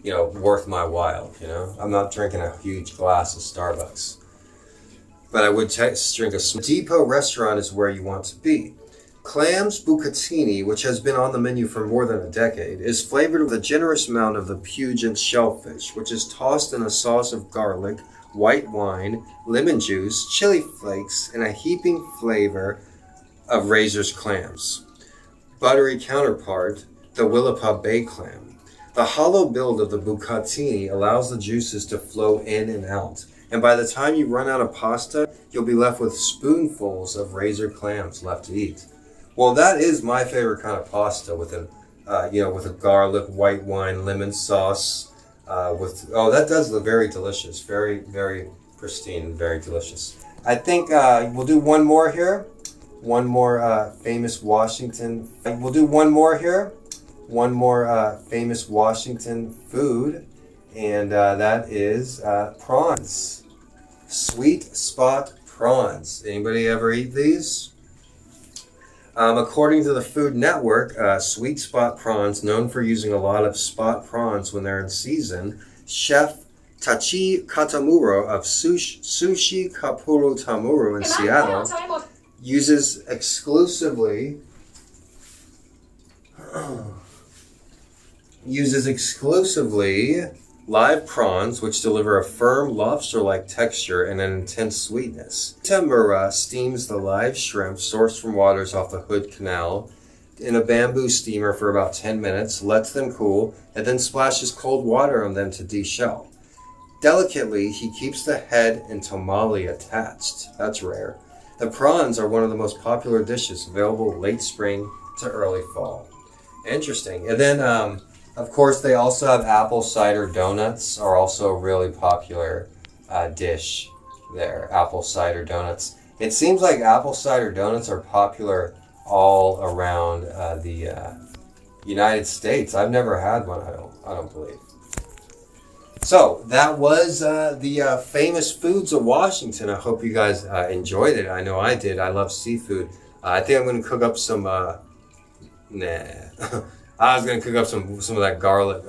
worth my while. I'm not drinking a huge glass of Starbucks, but I would drink a small. Depot restaurant is where you want to be. Clams Buccatini, which has been on the menu for more than a decade, is flavored with a generous amount of the pungent shellfish, which is tossed in a sauce of garlic, white wine, lemon juice, chili flakes, and a heaping flavor of Razor's clams. Buttery counterpart, the Willapa Bay clam. The hollow build of the Buccatini allows the juices to flow in and out, and by the time you run out of pasta, you'll be left with spoonfuls of Razor clams left to eat. Well, that is my favorite kind of pasta, with a garlic, white wine, lemon sauce. That does look very delicious, very, very pristine, very delicious. I think we'll do one more here. One more famous Washington. We'll do one more here. One more famous Washington food, and that is prawns. Sweet spot prawns. Anybody ever eat these? According to the Food Network, sweet spot prawns, known for using a lot of spot prawns when they're in season, Chef Tachi Katamuro of Sushi Kapuru Tamuru in Seattle uses exclusively live prawns, which deliver a firm lobster-like texture and an intense sweetness. Tamura steams the live shrimp sourced from waters off the Hood Canal in a bamboo steamer for about 10 minutes, lets them cool, and then splashes cold water on them to deshell. Delicately, he keeps the head and tamale attached. That's rare. The prawns are one of the most popular dishes available late spring to early fall. Interesting. And then, of course, they also have apple cider donuts are also a really popular dish there. Apple cider donuts. It seems like apple cider donuts are popular all around the United States. I've never had one. I don't believe. So that was the famous foods of Washington. I hope you guys enjoyed it. I know I did. I love seafood. I think I'm going to cook up some. I was going to cook up some of that garlic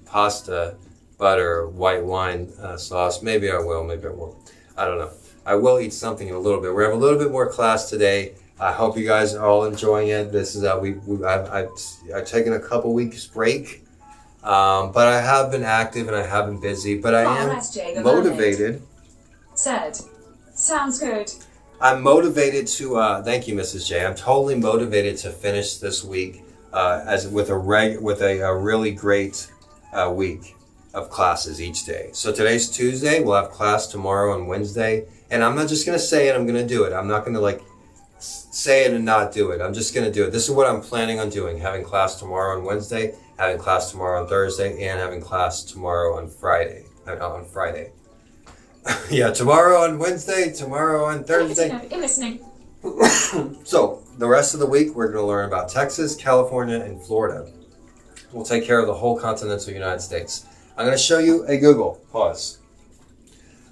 pasta, butter, white wine sauce. Maybe I will. Maybe I won't. I don't know. I will eat something in a little bit. We have a little bit more class today. I hope you guys are all enjoying it. This is I've taken a couple weeks break, but I have been active and I have been busy. But I am motivated. Said, sounds good. I'm motivated to. Thank you, Mrs. J. I'm totally motivated to finish this week with a really great week of classes each day. So today's Tuesday. We'll have class tomorrow and Wednesday. And I'm not just going to say it. I'm going to do it. I'm not going to say it and not do it. I'm just going to do it. This is what I'm planning on doing. Having class tomorrow on Wednesday, having class tomorrow on Thursday, and having class tomorrow on Friday. Yeah, tomorrow on Wednesday, tomorrow on Thursday. I'm listening. So the rest of the week, we're going to learn about Texas, California, and Florida. We'll take care of the whole continental United States. I'm going to show you a Google. Pause.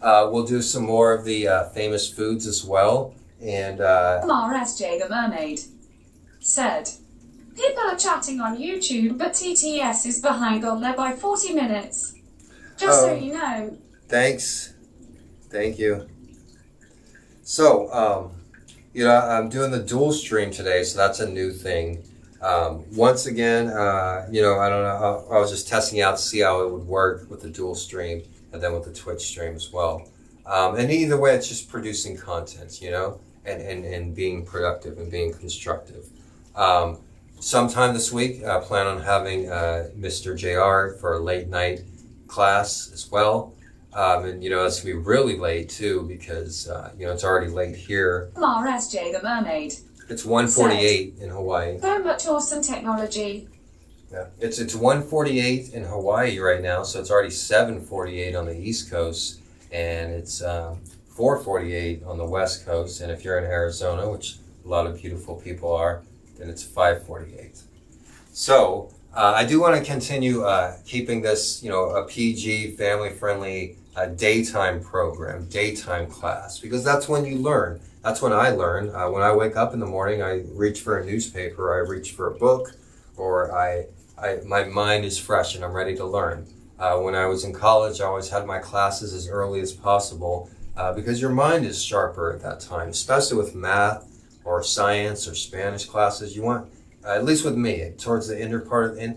We'll do some more of the famous foods as well. And RSJ the Mermaid said, People are chatting on YouTube, but TTS is behind on there by 40 minutes. Just so you know. Thanks. Thank you. So, I'm doing the dual stream today, so that's a new thing. Once again, I don't know. I was just testing out to see how it would work with the dual stream and then with the Twitch stream as well. And either way, it's just producing content, and being productive and being constructive. Sometime this week, I plan on having Mr.G for a late night class as well. And that's going to be really late too because, it's already late here. RSJ the Mermaid. It's 1:48 in Hawaii. So much awesome technology. Yeah, it's 1:48 in Hawaii right now, so it's already 7:48 on the East Coast, and it's 4:48 on the West Coast. And if you're in Arizona, which a lot of beautiful people are, then it's 5:48. So I do want to continue keeping this, a PG, family-friendly daytime program, daytime class, because that's when you learn. That's when I learn. When I wake up in the morning, I reach for a newspaper, I reach for a book, or my mind is fresh and I'm ready to learn. When I was in college, I always had my classes as early as possible because your mind is sharper at that time, especially with math or science or Spanish classes. You want, at least with me, towards the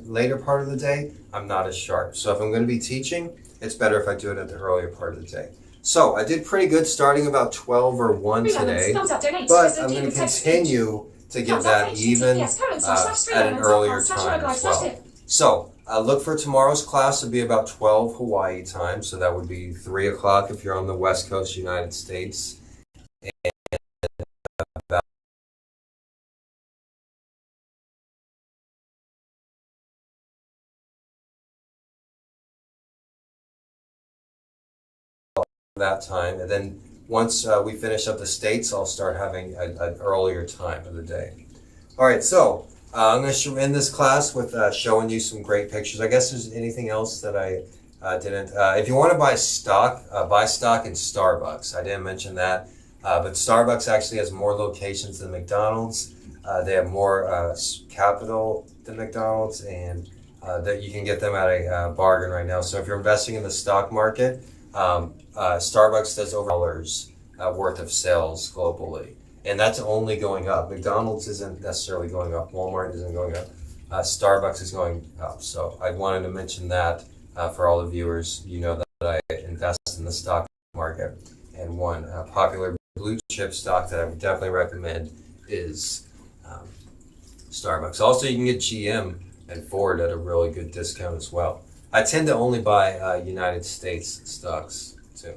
later part of the day, I'm not as sharp. So if I'm going to be teaching, it's better if I do it at the earlier part of the day. So I did pretty good starting about 12 or 1 today, but I'm going to continue to get that even at an earlier time as well. So look for tomorrow's class to be about 12 Hawaii time, so that would be 3 o'clock if you're on the West Coast United States. And about that time, and then once we finish up the States, I'll start having an earlier time of the day. All right, so I'm going to end this class with showing you some great pictures. I guess there's anything else that I didn't. If you want to buy stock in Starbucks. I didn't mention that, but Starbucks actually has more locations than McDonald's. They have more capital than McDonald's, and that you can get them at a bargain right now. So if you're investing in the stock market, Starbucks does over $1 worth of sales globally, and that's only going up. McDonald's isn't necessarily going up. Walmart isn't going up. Starbucks is going up. So I wanted to mention that for all the viewers. You know that I invest in the stock market, and one popular blue chip stock that I would definitely recommend is Starbucks. Also, you can get GM and Ford at a really good discount as well. I tend to only buy United States stocks too.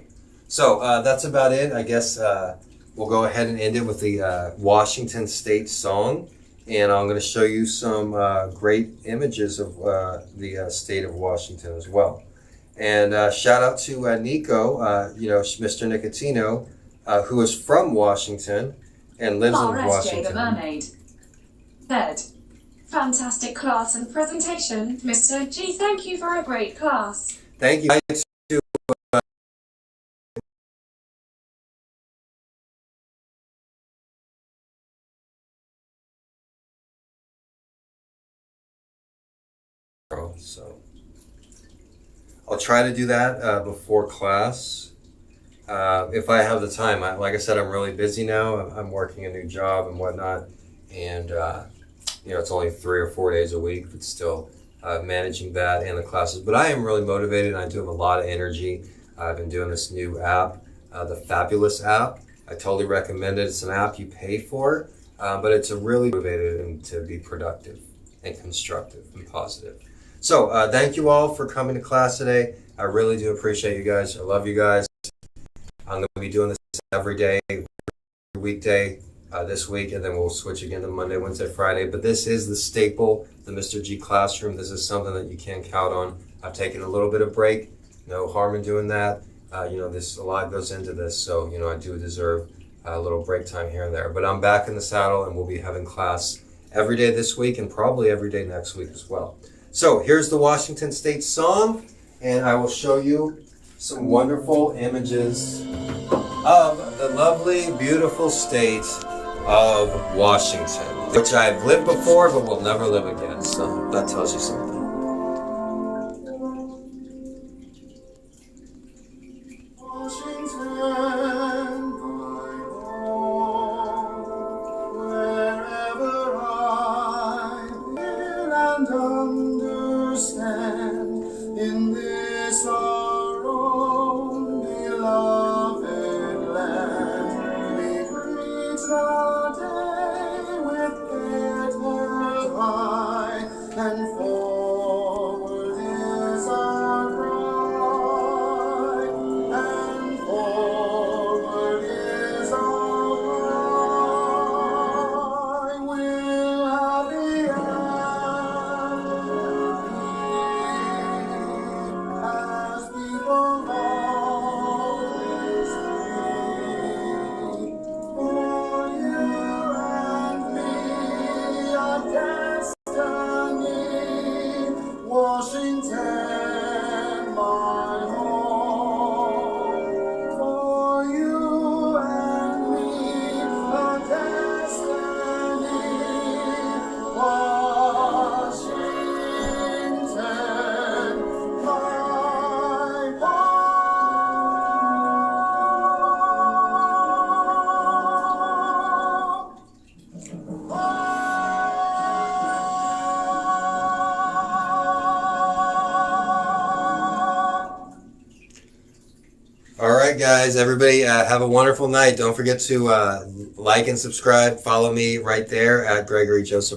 So that's about it. I guess we'll go ahead and end it with the Washington State song. and I'm going to show you some great images of the state of Washington as well. And shout out to Nico, Mr. Nicotino, who is from Washington and lives in SJ Washington. the Mermaid said, Fantastic class and presentation, Mr. G. Thank you for a great class. Thank you. So I'll try to do that before class if I have the time. Like I said, I'm really busy now. I'm working a new job and whatnot, and it's only 3 or 4 days a week, but still managing that and the classes. But I am really motivated, and I do have a lot of energy. I've been doing this new app, the Fabulous app. I totally recommend it. It's an app you pay for, but it's a really motivated and to be productive and constructive and positive. So thank you all for coming to class today. I really do appreciate you guys. I love you guys. I'm going to be doing this every day, every weekday this week, and then we'll switch again to Monday, Wednesday, Friday. But this is the staple, the Mr. G classroom. This is something that you can't count on. I've taken a little bit of break. No harm in doing that. A lot goes into this, so I do deserve a little break time here and there. But I'm back in the saddle, and we'll be having class every day this week and probably every day next week as well. So here's the Washington State song, and I will show you some wonderful images of the lovely, beautiful state of Washington, which I've lived before but will never live again. So that tells you something. Guys, everybody have a wonderful night. Don't forget to like and subscribe. Follow me right there at Gregory Joseph.